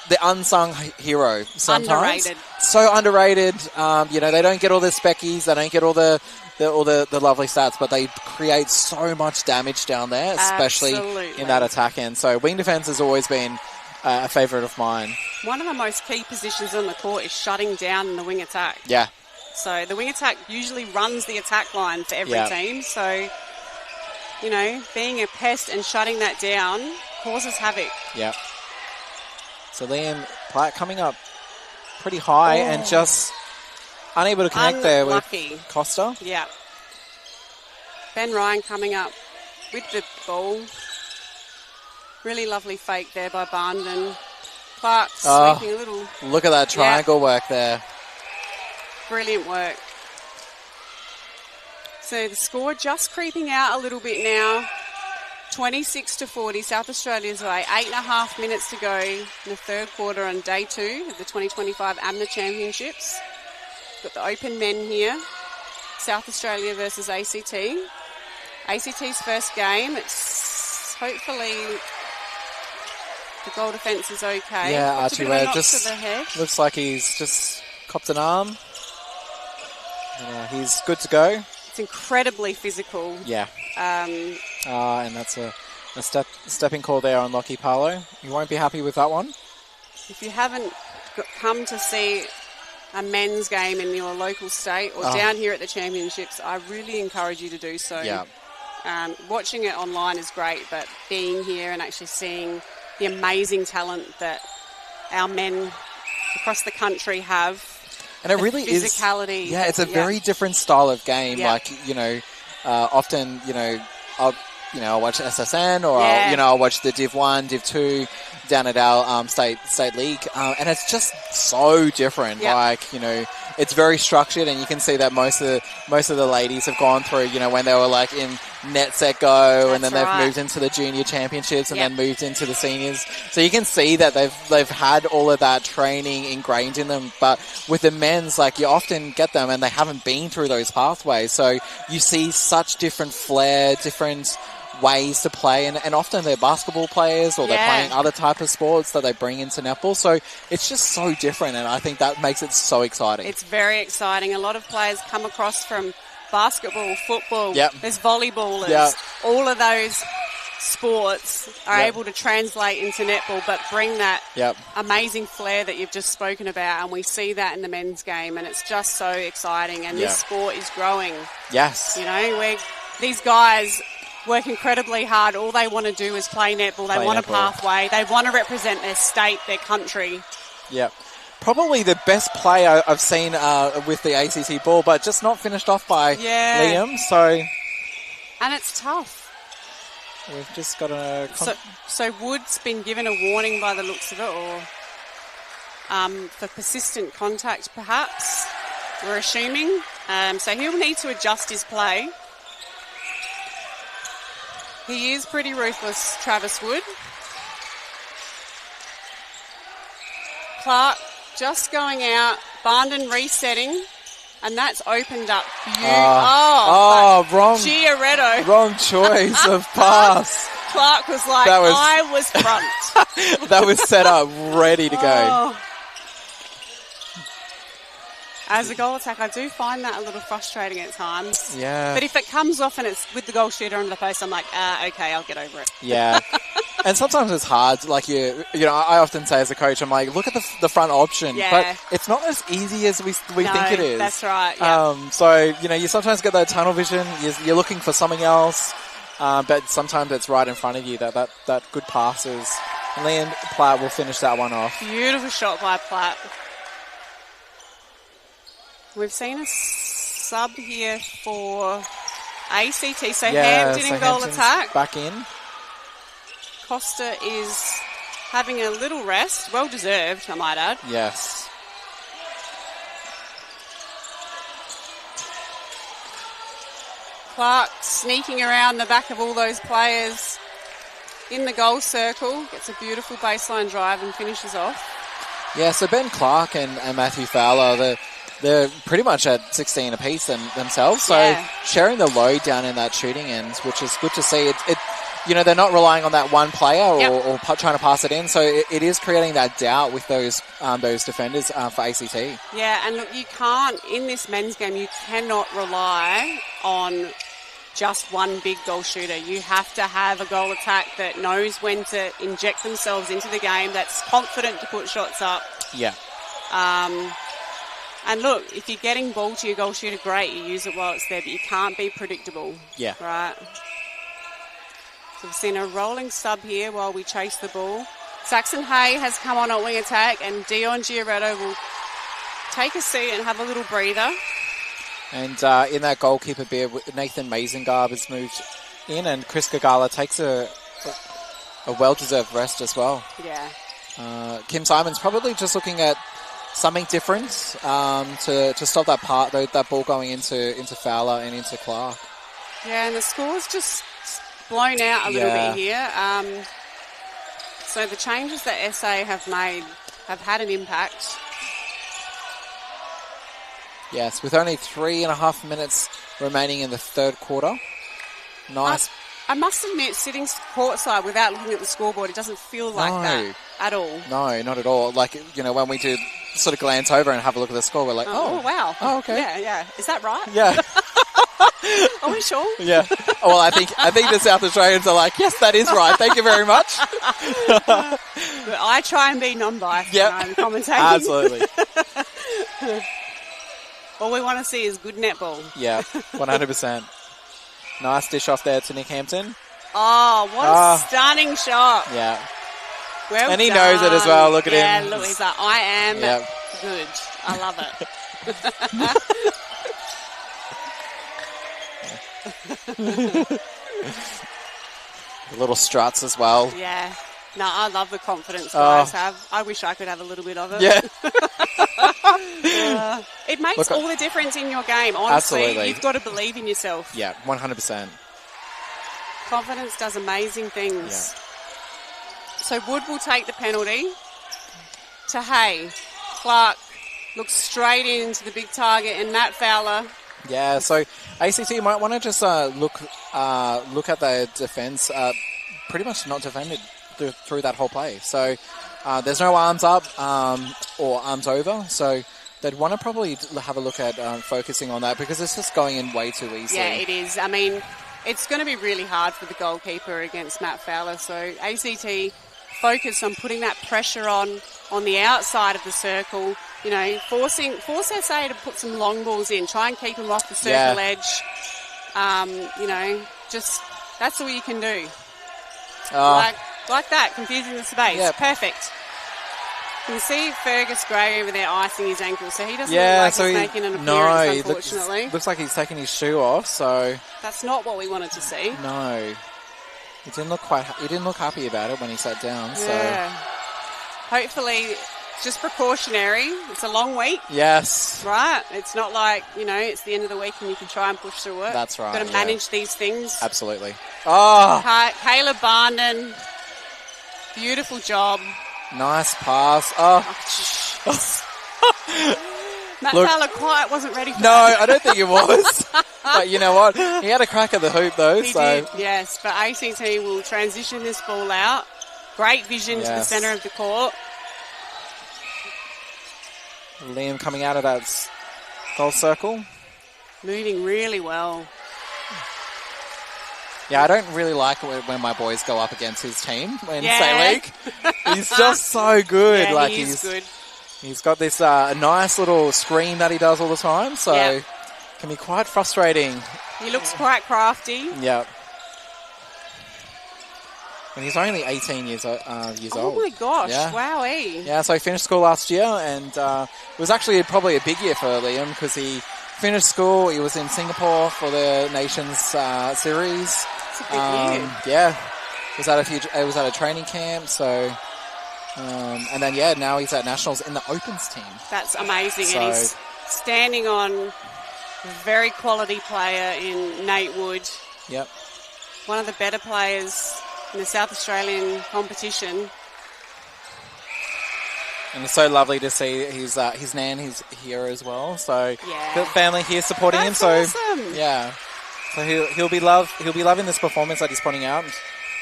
The unsung hero sometimes. Underrated. So underrated. They don't get all the speckies, they don't get all the lovely stats, but they create so much damage down there, especially in that attack end. So wing defence has always been a favourite of mine. One of the most key positions on the court is shutting down the wing attack. Yeah. So the wing attack usually runs the attack line for every team. So, being a pest and shutting that down causes havoc. Yeah. So Liam Platt coming up pretty high and just unable to connect there with Costa. Yeah. Ben Ryan coming up with the ball. Really lovely fake there by Barnden. Clark sweeping a little. Look at that triangle work there. Brilliant work. So the score just creeping out a little bit now. 26-40, South Australia's way. 8.5 minutes to go in the third quarter on day 2 of the 2025 AMNA Championships. Got the open men here. South Australia versus ACT. ACT's first game. It's hopefully the goal defence is okay. Yeah, Archie Webb just to the head. Looks like he's just copped an arm. He's good to go. It's incredibly physical. Yeah. And that's a stepping call there on Lockie Parlow. You won't be happy with that one. If you haven't come to see a men's game in your local state or down here at the championships, I really encourage you to do so. Yeah. Watching it online is great, but being here and actually seeing the amazing talent that our men across the country have. And it really physicality. is. Yeah, it's a very different style of game. Yeah. Like, often, I'll watch SSN or I'll watch the Div 1, Div 2 down at our state league. And it's just so different. Yeah. Like, it's very structured, and you can see that most of the ladies have gone through, when they were like in net set go, and then they've moved into the junior championships and then moved into the seniors. So you can see that they've had all of that training ingrained in them. But with the men's, like, you often get them and they haven't been through those pathways. So you see such different flair, different ways to play, and often they're basketball players or they're playing other type of sports that they bring into netball. So it's just so different, and I think that makes it so exciting. It's very exciting. A lot of players come across from basketball, football, there's volleyballers, all of those sports are able to translate into netball, but bring that amazing flair that you've just spoken about, and we see that in the men's game, and it's just so exciting, and this sport is growing. Yes. These guys work incredibly hard. All they want to do is play netball. They want a pathway. They want to represent their state, their country. Yeah. Probably the best player I've seen with the ACT ball, but just not finished off by Liam. So, and it's tough. We've just got a... So Wood's been given a warning by the looks of it, or for persistent contact perhaps, we're assuming. So he'll need to adjust his play. He is pretty ruthless, Travis Wood. Clark just going out, Barnden resetting, and that's opened up. Wrong. Giaretto. Wrong choice of pass. Clark was like, I was front. That was set up, ready to go. As a goal attack, I do find that a little frustrating at times. Yeah. But if it comes off and it's with the goal shooter under the post, I'm like, okay, I'll get over it. Yeah. And sometimes it's hard. Like you know, I often say as a coach, I'm like, look at the front option, Yeah. but it's not as easy as we No, think it is. that's right, yeah. So you know, you sometimes get that tunnel vision. You're looking for something else, but sometimes it's right in front of you. That good passes. Liam Platt will finish that one off. Beautiful shot by Platt. We've seen a sub here for ACT, so Hampton in goal Hampton's attack. back in. Costa is having a little rest, well deserved, I might add. Yes. Clark sneaking around the back of all those players in the goal circle, gets a beautiful baseline drive and finishes off. Yeah, so Ben Clark and Matthew Fowler, they're pretty much at 16 apiece themselves, so Yeah. sharing the load down in that shooting end, which is good to see. It you know, they're not relying on that one player or trying to pass it in, so it is creating that doubt with those defenders for ACT. Yeah, and look, you can't, in this men's game, you cannot rely on just one big goal shooter. You have to have a goal attack that knows when to inject themselves into the game, that's confident to put shots up. Yeah. And look, if you're getting ball to your goal shooter, great, you use it while it's there, but you can't be predictable. Yeah. Right? So we've seen a rolling sub here while we chase the ball. Saxon Hay has come on at wing attack, and Dion Giorgetto will take a seat and have a little breather. And in that goalkeeper beer, Nathan Mazengarb has moved in, and Chris Gagala takes a well-deserved rest as well. Yeah. Kim Simon's probably just looking at something different to stop that ball going into Fowler and into Clark. Yeah, and the score's just blown out a little bit here. So the changes that SA have made have had an impact. Yes, with only 3.5 minutes remaining in the third quarter. Nice. I must admit, sitting courtside without looking at the scoreboard, it doesn't feel like that at all. No, not at all. Like, you know, when we do sort of glance over and have a look at the score, we're like, oh wow. Oh, okay. Yeah. Is that right? Yeah. Are we sure? Yeah. Well, I think the South Australians are like, yes, that is right. Thank you very much. But I try and be non-biased when I'm commentating. Absolutely. All we want to see is good netball. Yeah, 100%. Nice dish off there to Nick Hampton. Oh, what a stunning shot. Yeah. Well and he done. knows it as well. Look at him. Yeah, look, he's like, I am good. I love it. Little struts as well. Yeah. No, I love the confidence guys have. I wish I could have a little bit of it. Yeah. It makes all the difference in your game, honestly. Absolutely. You've got to believe in yourself. Yeah, 100%. Confidence does amazing things. Yeah. So Wood will take the penalty to Hay. Clark looks straight into the big target, and Matt Fowler. Yeah, so ACT might want to just look at their defence. Pretty much not defended through that whole play. So there's no arms up or arms over. So they'd want to probably have a look at focusing on that, because it's just going in way too easily. Yeah, it is. I mean, it's going to be really hard for the goalkeeper against Matt Fowler. So ACT focus on putting that pressure on the outside of the circle. You know, force SA to put some long balls in, try and keep them off the circle edge. You know, just that's all you can do. Like that, confusing the space. Yep. Perfect. You can see Fergus Gray over there icing his ankle, so he doesn't look like he's making an appearance, unfortunately. Looks like he's taking his shoe off, so... That's not what we wanted to see. No. He didn't look happy about it when he sat down, so... Yeah. Hopefully, just precautionary. It's a long week. Yes. Right? It's not like, you know, it's the end of the week and you can try and push through it. That's right. You've got to manage these things. Absolutely. Oh! Caleb Barnden. Beautiful job. Nice pass. Oh. Matt Fowler quite wasn't ready for that. No, I don't think it was. But you know what? He had a crack at the hoop, though. He did, yes. But ACT will transition this ball out. Great vision to the centre of the court. Liam coming out of that goal circle. Moving really well. Yeah, I don't really like it when my boys go up against his team in Yeah. State League. He's just so good. Yeah, like he is good. He's got this nice little scream that he does all the time, so Yeah. can be quite frustrating. He looks quite crafty. Yeah. And he's only 18 years old. Oh my gosh! Yeah. Wowee. Yeah, so he finished school last year, and it was actually probably a big year for Liam because he finished school. He was in Singapore for the Nations Series. It's a big year. Yeah, it was at a training camp. So, and then now he's at Nationals in the Opens team. That's amazing. So- And he's standing on a very quality player in Nate Wood, Yep. one of the better players in the South Australian competition. And it's so lovely to see his nan, he's here as well. So Yeah. the family here supporting That's him. So awesome. yeah, so he'll be loving this performance that he's putting out,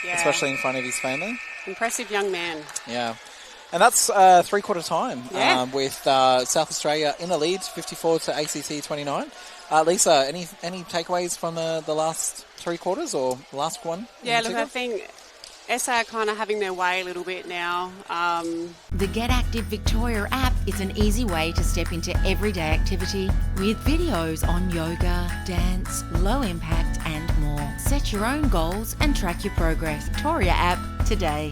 Yeah. especially in front of his family. Impressive young man. Yeah. And that's three-quarter time Yeah. with South Australia in the lead, 54 to ACT 29. Lisa, any takeaways from the last three quarters or last one? in Yeah, look, particular? I think SA are kind of having their way a little bit now. The Get Active Victoria app is an easy way to step into everyday activity with videos on yoga, dance, low impact, and more. Set your own goals and track your progress. Victoria app today.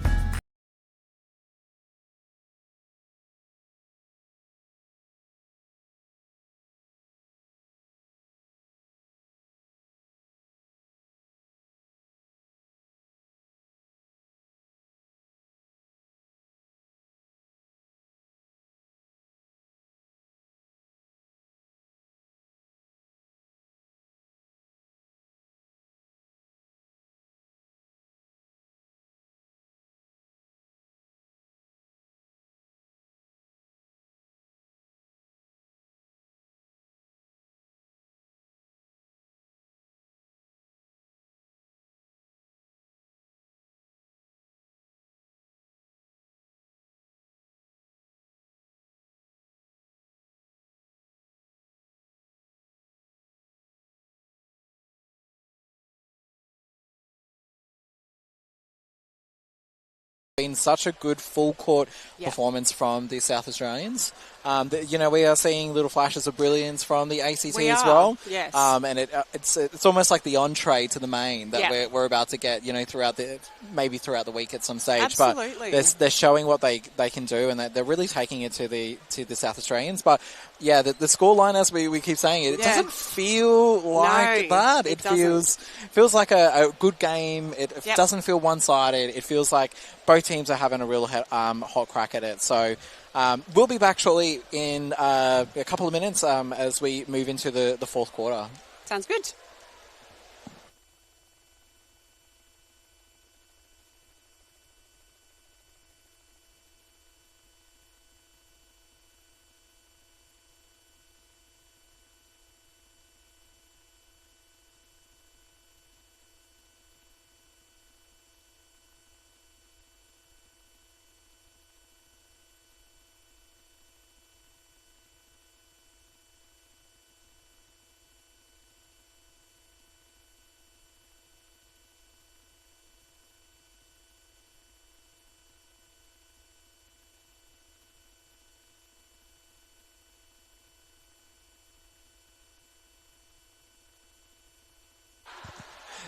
Been such a good full court Yeah. performance from the South Australians. We are seeing little flashes of brilliance from the ACT We as are, well. yes. And it's almost like the entree to the main that Yeah. we're about to get. Throughout the week at some stage. Absolutely. But they're showing what they can do, and they're really taking it to the South Australians. But yeah, the scoreline, as we keep saying, it Yeah. doesn't feel like No, that. it feels like a good game. It Yep. doesn't feel one-sided. It feels like both teams are having a real hot crack at it. So we'll be back shortly in a couple of minutes as we move into the fourth quarter. Sounds good.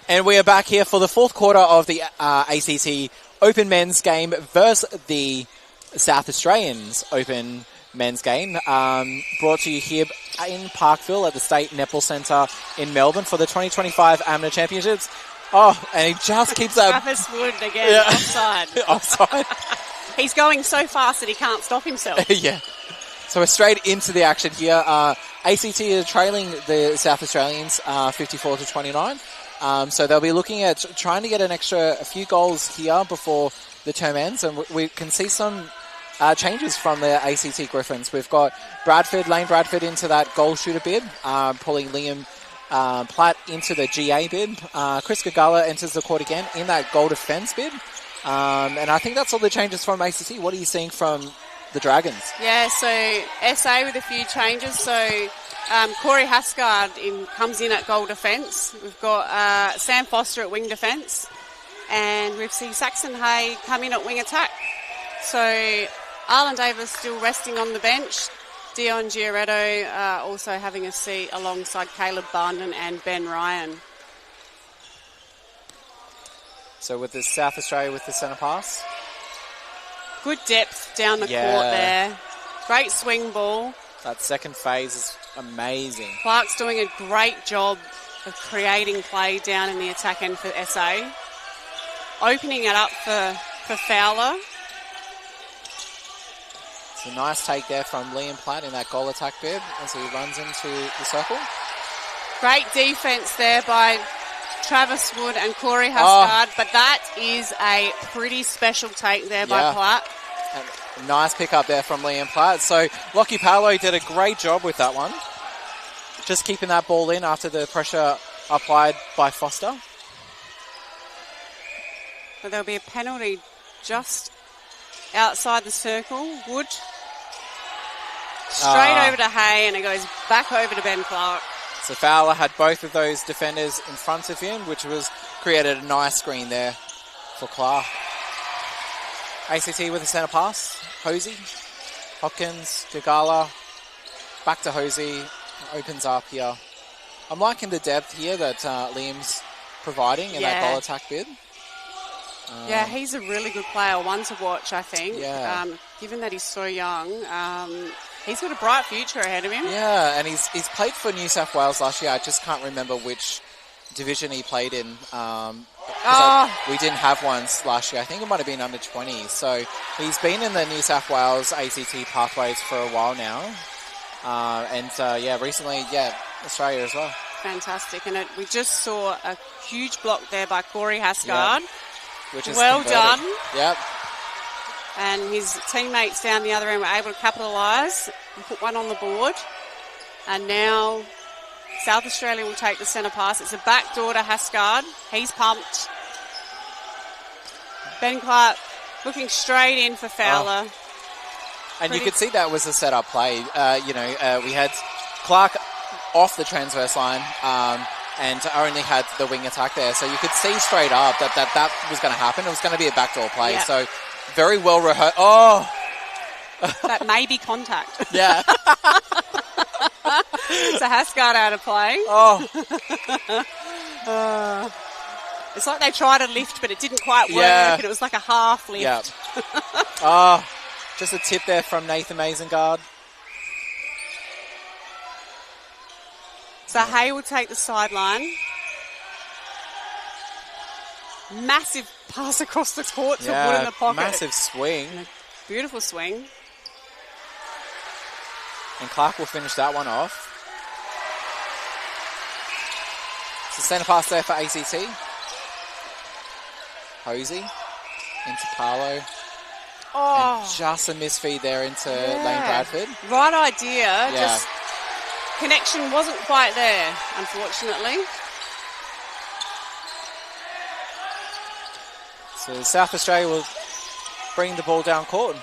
And we are back here for the fourth quarter of the ACT Open Men's game versus the South Australians Open Men's game. Brought to you here in Parkville at the State Netball Centre in Melbourne for the 2025 Amateur Championships. Oh, and he just keeps that Travis Wood again, Yeah. offside. offside. He's going so fast that he can't stop himself. Yeah. So we're straight into the action here. ACT are trailing the South Australians 54 to 29. So they'll be looking at trying to get a few goals here before the term ends, and we can see some changes from the ACT Griffins. We've got Lane Bradford into that goal shooter bid, pulling Liam Platt into the GA bid. Chris Gagala enters the court again in that goal defence bid. And I think that's all the changes from ACT. What are you seeing from the Dragons? Yeah, so SA with a few changes. So Corey Hasgard comes in at goal defence. We've got Sam Foster at wing defence. And we've seen Saxon Hay come in at wing attack. So Arlen Davis still resting on the bench. Dion Giaretto also having a seat alongside Caleb Barnden and Ben Ryan. So with the South Australia with the centre pass. Good depth down the court there. Great swing ball. That second phase is amazing. Clark's doing a great job of creating play down in the attack end for SA. Opening it up for Fowler. It's a nice take there from Liam Platt in that goal attack bid as he runs into the circle. Great defence there by Travis Wood and Corey Hasgard, but that is a pretty special take there by Platt. And nice pick up there from Liam Platt. So Lockie Paolo did a great job with that one. Just keeping that ball in after the pressure applied by Foster. But there'll be a penalty just outside the circle. Wood straight over to Hay, and it goes back over to Ben Clark. So Fowler had both of those defenders in front of him, which was created a nice screen there for Clark. ACT with a centre pass. Hosey, Hopkins, Gagala, back to Hosey, opens up here. I'm liking the depth here that Liam's providing in that goal attack bid. Yeah, he's a really good player, one to watch, I think. Yeah. Given that he's so young, he's got a bright future ahead of him. Yeah, and he's played for New South Wales last year. I just can't remember which division he played in. We didn't have one last year. I think it might have been under 20. So he's been in the New South Wales ACT pathways for a while now. Recently, Australia as well. Fantastic. And we just saw a huge block there by Corey Hasgard. Yep. Which is well converted. done. Yep. And his teammates down the other end were able to capitalise and put one on the board. And now South Australia will take the centre pass. It's a backdoor to Hasgard. He's pumped. Ben Clark looking straight in for Fowler. And you could see that was a set-up play. We had Clark off the transverse line and only had the wing attack there. So you could see straight up that was going to happen. It was going to be a backdoor play. Yeah. So very well rehearsed. Oh! That may be contact. Yeah. So Hasgard out of play. Oh. It's like they tried a lift, but it didn't quite work, and it was like a half lift. Yeah. Just a tip there from Nathan Masengard. So Hay will take the sideline. Massive pass across the court to Wood in the pocket. Massive swing. Beautiful swing. And Clark will finish that one off. So centre pass there for ACT. Hosey into Carlo. Oh. And just a misfeed there into Lane Bradford. Right idea. Just connection wasn't quite there, unfortunately. So South Australia will bring the ball down court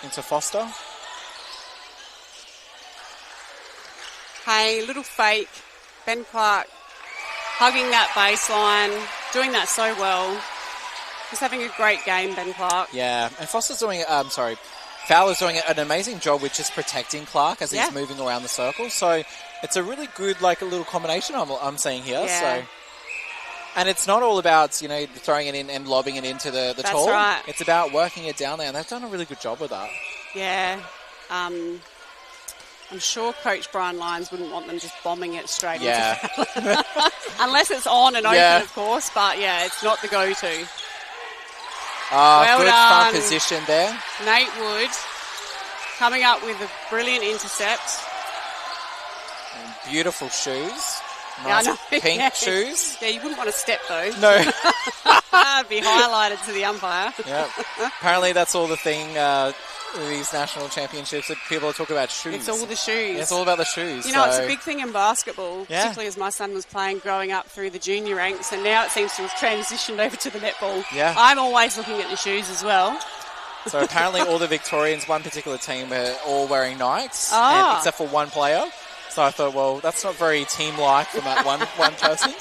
into Foster. Hey, little fake. Ben Clark hugging that baseline, doing that so well. He's having a great game, Ben Clark. Yeah, and Foster's doing, Fowler's doing an amazing job with just protecting Clark as he's moving around the circle. So it's a really good, a little combination I'm seeing here. Yeah. So, and it's not all about, throwing it in and lobbing it into the That's tall. Right. It's about working it down there, and they've done a really good job with that. Yeah. I'm sure Coach Brian Lyons wouldn't want them just bombing it straight into Fowler. Unless it's on and open, of course. But, it's not the go-to. Well good done. front position there. Nate Wood coming up with a brilliant intercept. And beautiful shoes. Nice pink shoes. Yeah, you wouldn't want to step those. No. It'd be highlighted to the umpire. Yeah. Apparently that's all the thing these national championships that people talk about shoes. It's all the shoes. Yeah, it's all about the shoes. It's a big thing in basketball, particularly as my son was playing growing up through the junior ranks, and now it seems to have transitioned over to the netball. Yeah. I'm always looking at the shoes as well. So apparently all the Victorians, one particular team, are all wearing Nikes, except for one player. So I thought, well, that's not very team-like from that one person.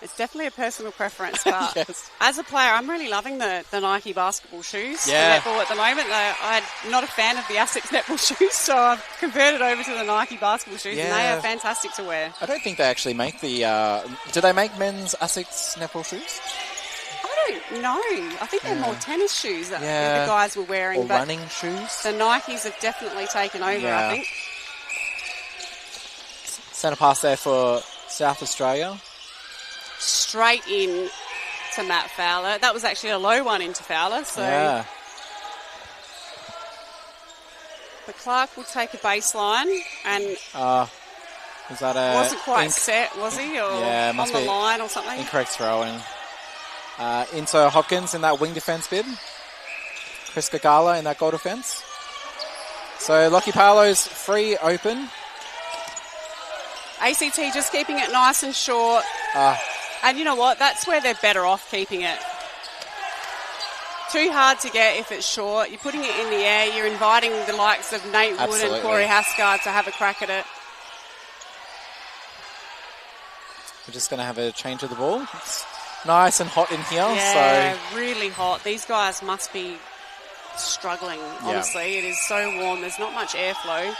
It's definitely a personal preference, but Yes. as a player, I'm really loving the Nike basketball shoes Yeah. for netball at the moment. I'm not a fan of the Asics netball shoes, so I've converted over to the Nike basketball shoes, and they Yeah. are fantastic to wear. I don't think they actually make the... do they make men's Asics netball shoes? I don't know. I think they're more tennis shoes that Yeah. the guys were wearing, Or but running shoes? the Nikes have definitely taken over, Yeah. I think. Centre pass there for South Australia. Straight in to Matt Fowler. That was actually a low one into Fowler, so... Yeah. But Clark will take a baseline, and Is that a... wasn't quite set, was he? Or Yeah, on must the be line or something? incorrect throwing. Into Hopkins in that wing defence bid. Chris Gagala in that goal defence. So Lockie Paolo's free open. ACT just keeping it nice and short. And you know what? That's where they're better off keeping it. Too hard to get if it's short. You're putting it in the air. You're inviting the likes of Nate Wood Absolutely. and Corey Hasgard to have a crack at it. We're just going to have a change of the ball. It's nice and hot in here. Yeah, So really hot. These guys must be struggling, honestly. It is so warm. There's not much airflow.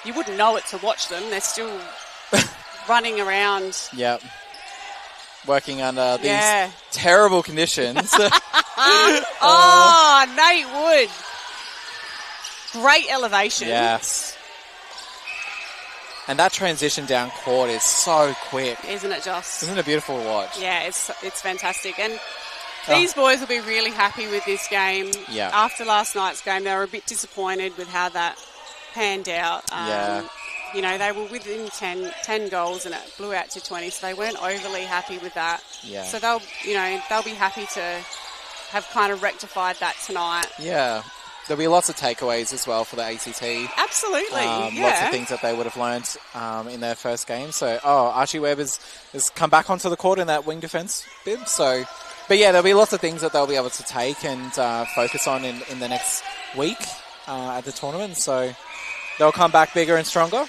You wouldn't know it to watch them. They're still running around. yeah. Working under these Yeah. terrible conditions. Oh, Nate Wood. Great elevation. Yes. And that transition down court is so quick. Isn't it just? Isn't it beautiful to watch? Yeah, it's fantastic. And these boys will be really happy with this game. Yeah. After last night's game, they were a bit disappointed with how that panned out. Yeah. You know, they were within 10 goals and it blew out to 20, so they weren't overly happy with that. Yeah. So they'll be happy to have kind of rectified that tonight. Yeah. There'll be lots of takeaways as well for the ACT. Absolutely, yeah. Lots of things that they would have learnt in their first game. So, Archie Webb has come back onto the court in that wing defence bib. So, but yeah, there'll be lots of things that they'll be able to take and focus on in the next week at the tournament. So they'll come back bigger and stronger.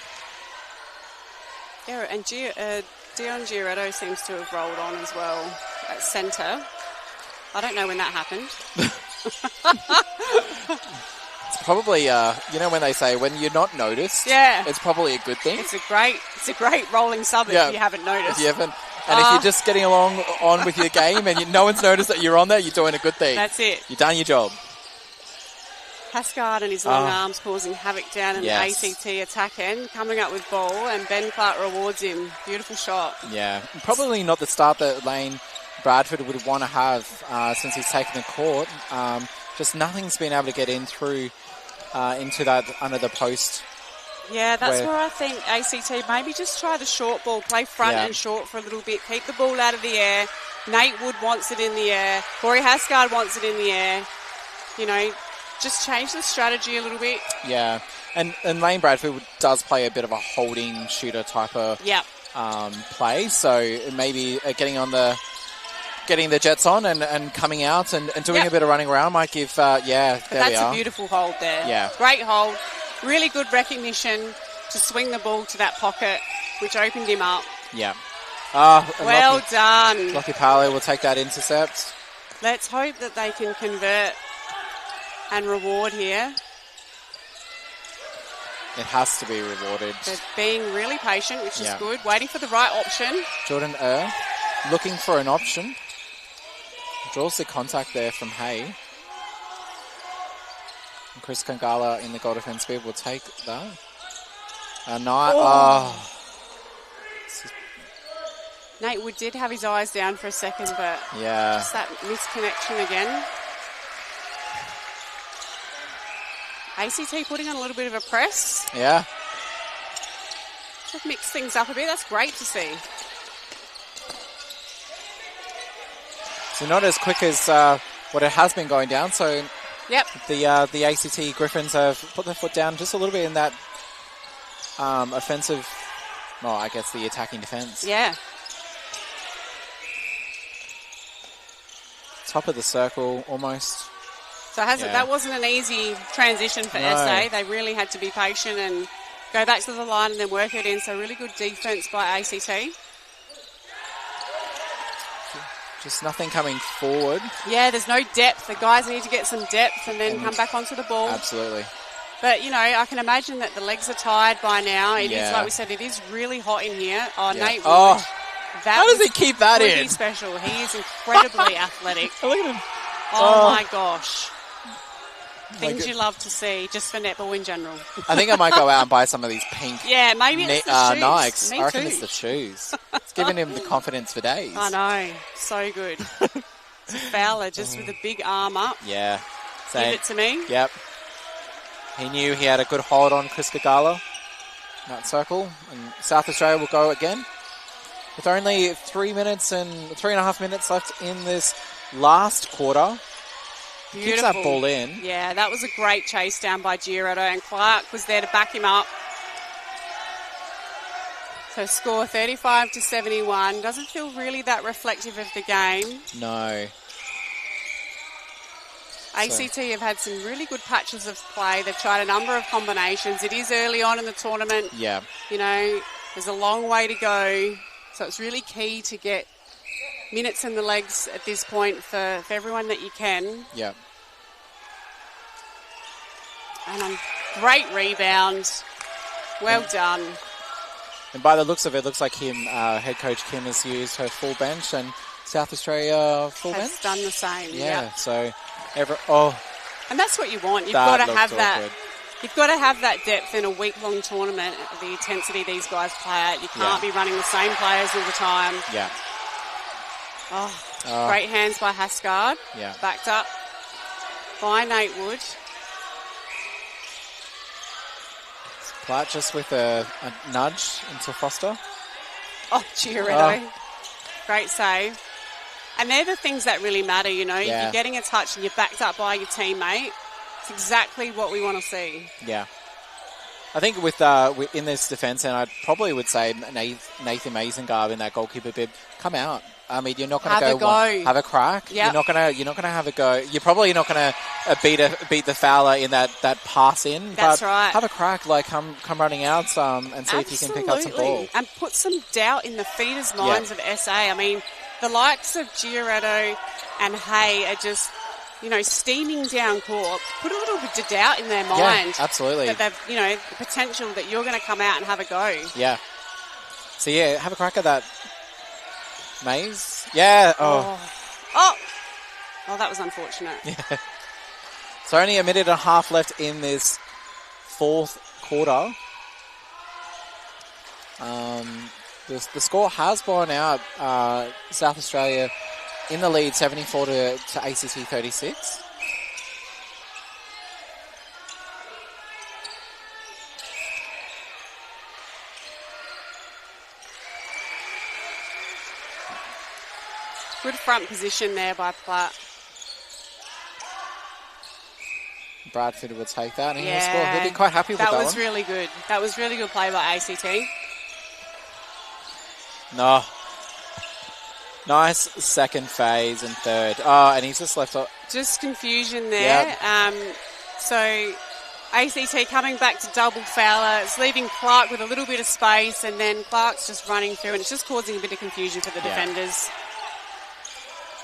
Yeah, and Dion Giretto seems to have rolled on as well at centre. I don't know when that happened. It's probably, when they say when you're not noticed, Yeah. it's probably a good thing. It's a great rolling sub Yeah. if you haven't noticed. If you haven't, and if you're just getting on with your game and no one's noticed that you're on there, you're doing a good thing. That's it. You've done your job. Hasgard and his long arms causing havoc down in Yes. the ACT attack end, coming up with ball, and Ben Clark rewards him. Beautiful shot. Yeah, probably not the start that Lane Bradford would want to have since he's taken the court. Just nothing's been able to get in through into that under the post. Yeah, that's where I think ACT maybe just try the short ball, play front Yeah. and short for a little bit, keep the ball out of the air. Nate Wood wants it in the air. Corey Hasgard wants it in the air. You know, just change the strategy a little bit. Yeah, and Lane Bradford does play a bit of a holding shooter type of Yep. play, so maybe getting the Jets on and coming out and doing Yep. a bit of running around might give, there But we that's are. a beautiful hold there. Yeah. Great hold. Really good recognition to swing the ball to that pocket, which opened him up. Yeah. Well done. Lockie Paolo will take that intercept. Let's hope that they can convert and reward here. It has to be rewarded. They're being really patient, which is Yeah. good. Waiting for the right option. Jordan looking for an option. Draws the contact there from Hay. And Chris Kangala in the goal defence bid will take that. Nate Wood did have his eyes down for a second, but Yeah. just that misconnection again. ACT putting on a little bit of a press. Yeah. Just mix things up a bit. That's great to see. So not as quick as what it has been going down. So Yep. the ACT Griffins have put their foot down just a little bit in that offensive, well, I guess the attacking defence. Yeah. Top of the circle almost. So that wasn't an easy transition for SA. They really had to be patient and go back to the line and then work it in. So really good defence by ACT. Just nothing coming forward. Yeah, there's no depth. The guys need to get some depth and then come back onto the ball. Absolutely. But, I can imagine that the legs are tired by now. It is, like we said, it is really hot in here. Nate Wood. How does he keep that in? Special. He is incredibly athletic. Look at him. Oh, my gosh. Things you love to see, just for netball in general. I think I might go out and buy some of these pink maybe it's the shoes. Nikes. Me I reckon too. it's the shoes. It's giving him the confidence for days. I know. So good. So Fowler just with a big arm up. Yeah. Give it to me. Yep. He knew he had a good hold on Chris Gagala in that circle. And South Australia will go again. With only 3.5 minutes left in this last quarter. Beautiful. Keeps that ball in. Yeah, that was a great chase down by Giordano, and Clark was there to back him up. So score 35-71. Doesn't feel really that reflective of the game. No. ACT have had some really good patches of play. They've tried a number of combinations. It is early on in the tournament. Yeah. There's a long way to go. So it's really key to get minutes in the legs at this point for everyone that you can. Yeah. And great rebound. Well done. And by the looks of it, looks like head coach Kim has used her full bench and South Australia full bench. Has done the same. Yeah. Yep. So, and that's what you want. You've got to have that. Awkward. You've got to have that depth in a week-long tournament. The intensity these guys play at. You can't be running the same players all the time. Yeah. Great hands by Haskard. Yeah. Backed up by Nate Wood. Platt just with a nudge into Foster. Oh, Giordano. Great save. And they're the things that really matter, If you're getting a touch and you're backed up by your teammate, it's exactly what we want to see. Yeah. I think with in this defence, and I probably would say Nathan Mazengarb in that goalkeeper bib, come out. I mean, you're not going to go have a crack. Yep. You're not going to have a go. You're probably not going to beat the Fowler in that pass in. That's but right. Have a crack, come running out and see if you can pick up some ball. And put some doubt in the feeders' minds of SA. I mean, the likes of Giordano and Hay are just, steaming down court. Put a little bit of doubt in their mind. Yeah, absolutely. That they've, the potential that you're going to come out and have a go. Yeah. So have a crack at that. Maze? Yeah. Oh, that was unfortunate. Yeah. So only a minute and a half left in this fourth quarter. The score has blown out South Australia in the lead, 74 to ACT 36. Good front position there by Platt. Bradford will take that and he'll score. He'll be quite happy with that one. That was really good. That was really good play by ACT. No. Nice second phase and third. Oh, and he's just left up. Just confusion there. Yep. So ACT coming back to double Fowler. It's leaving Clark with a little bit of space, and then Clark's just running through, and it's just causing a bit of confusion for the defenders.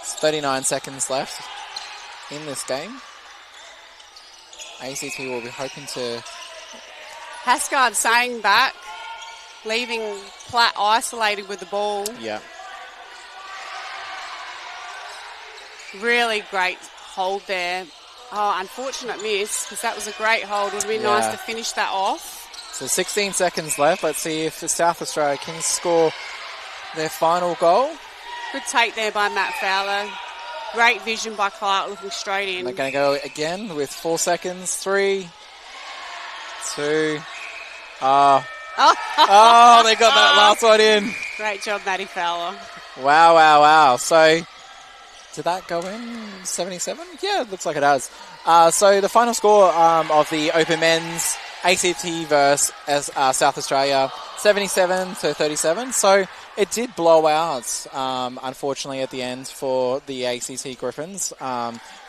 It's 39 seconds left in this game. ACT will be hoping to... Haskard saying back, leaving Platt isolated with the ball. Yeah. Really great hold there. Oh, unfortunate miss, because that was a great hold. It would have been nice to finish that off. So 16 seconds left. Let's see if the South Australia can score their final goal. Good take there by Matt Fowler. Great vision by Clark looking straight in. They're going to go again with 4 seconds. 3, 2. They got that last one in. Great job, Matty Fowler. Wow. So, did that go in? 77? Yeah, it looks like it has. So, the final score of the Open Men's ACT versus South Australia, 77-37. So it did blow out, unfortunately, at the end for the ACT Griffins,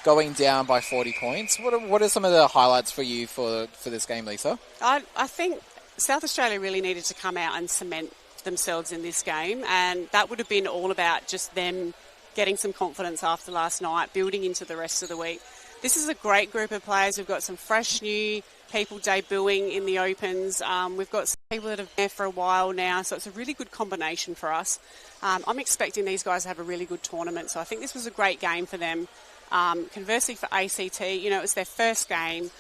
going down by 40 points. What are some of the highlights for you for this game, Lisa? I think South Australia really needed to come out and cement themselves in this game, and that would have been all about just them getting some confidence after last night, building into the rest of the week. This is a great group of players. We've got some fresh new people debuting in the Opens. We've got some people that have been there for a while now, so it's a really good combination for us. I'm expecting these guys to have a really good tournament, so I think this was a great game for them. Conversely for ACT, it was their first game.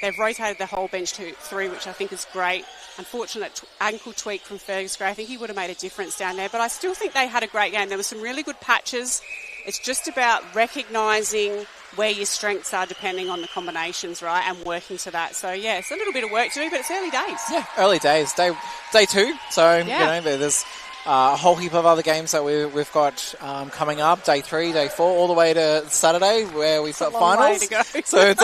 They've rotated the whole bench through, which I think is great. Unfortunate ankle tweak from Fergus Gray. I think he would have made a difference down there, but I still think they had a great game. There were some really good patches. It's just about recognising where your strengths are depending on the combinations, right, and working to that. So, yeah, it's a little bit of work to do, but it's early days. Yeah, early days. Day 2. So, there's a whole heap of other games that we've got coming up. Day 3, Day 4, all the way to Saturday where we've got finals. Way to go. So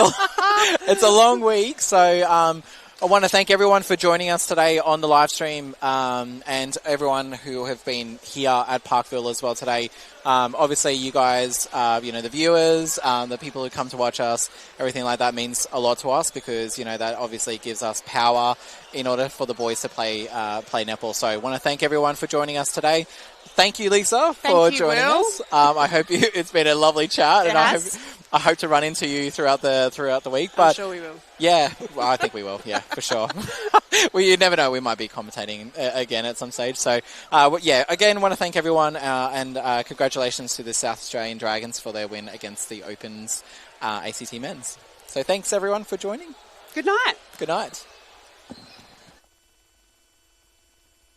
it's a long week. So I want to thank everyone for joining us today on the live stream, and everyone who have been here at Parkville as well today. Obviously, you guys, the viewers, the people who come to watch us, everything like that means a lot to us because, that obviously gives us power in order for the boys to play netball. So I want to thank everyone for joining us today. Thank you, Lisa, for joining us. I hope it's been a lovely chat, and I hope to run into you throughout the week. But I'm sure we will. Yeah, well, I think we will. Yeah, for sure. Well, you never know. We might be commentating again at some stage. So, again, want to thank everyone and congratulations to the South Australian Dragons for their win against the Opens ACT Men's. So thanks, everyone, for joining. Good night. Good night.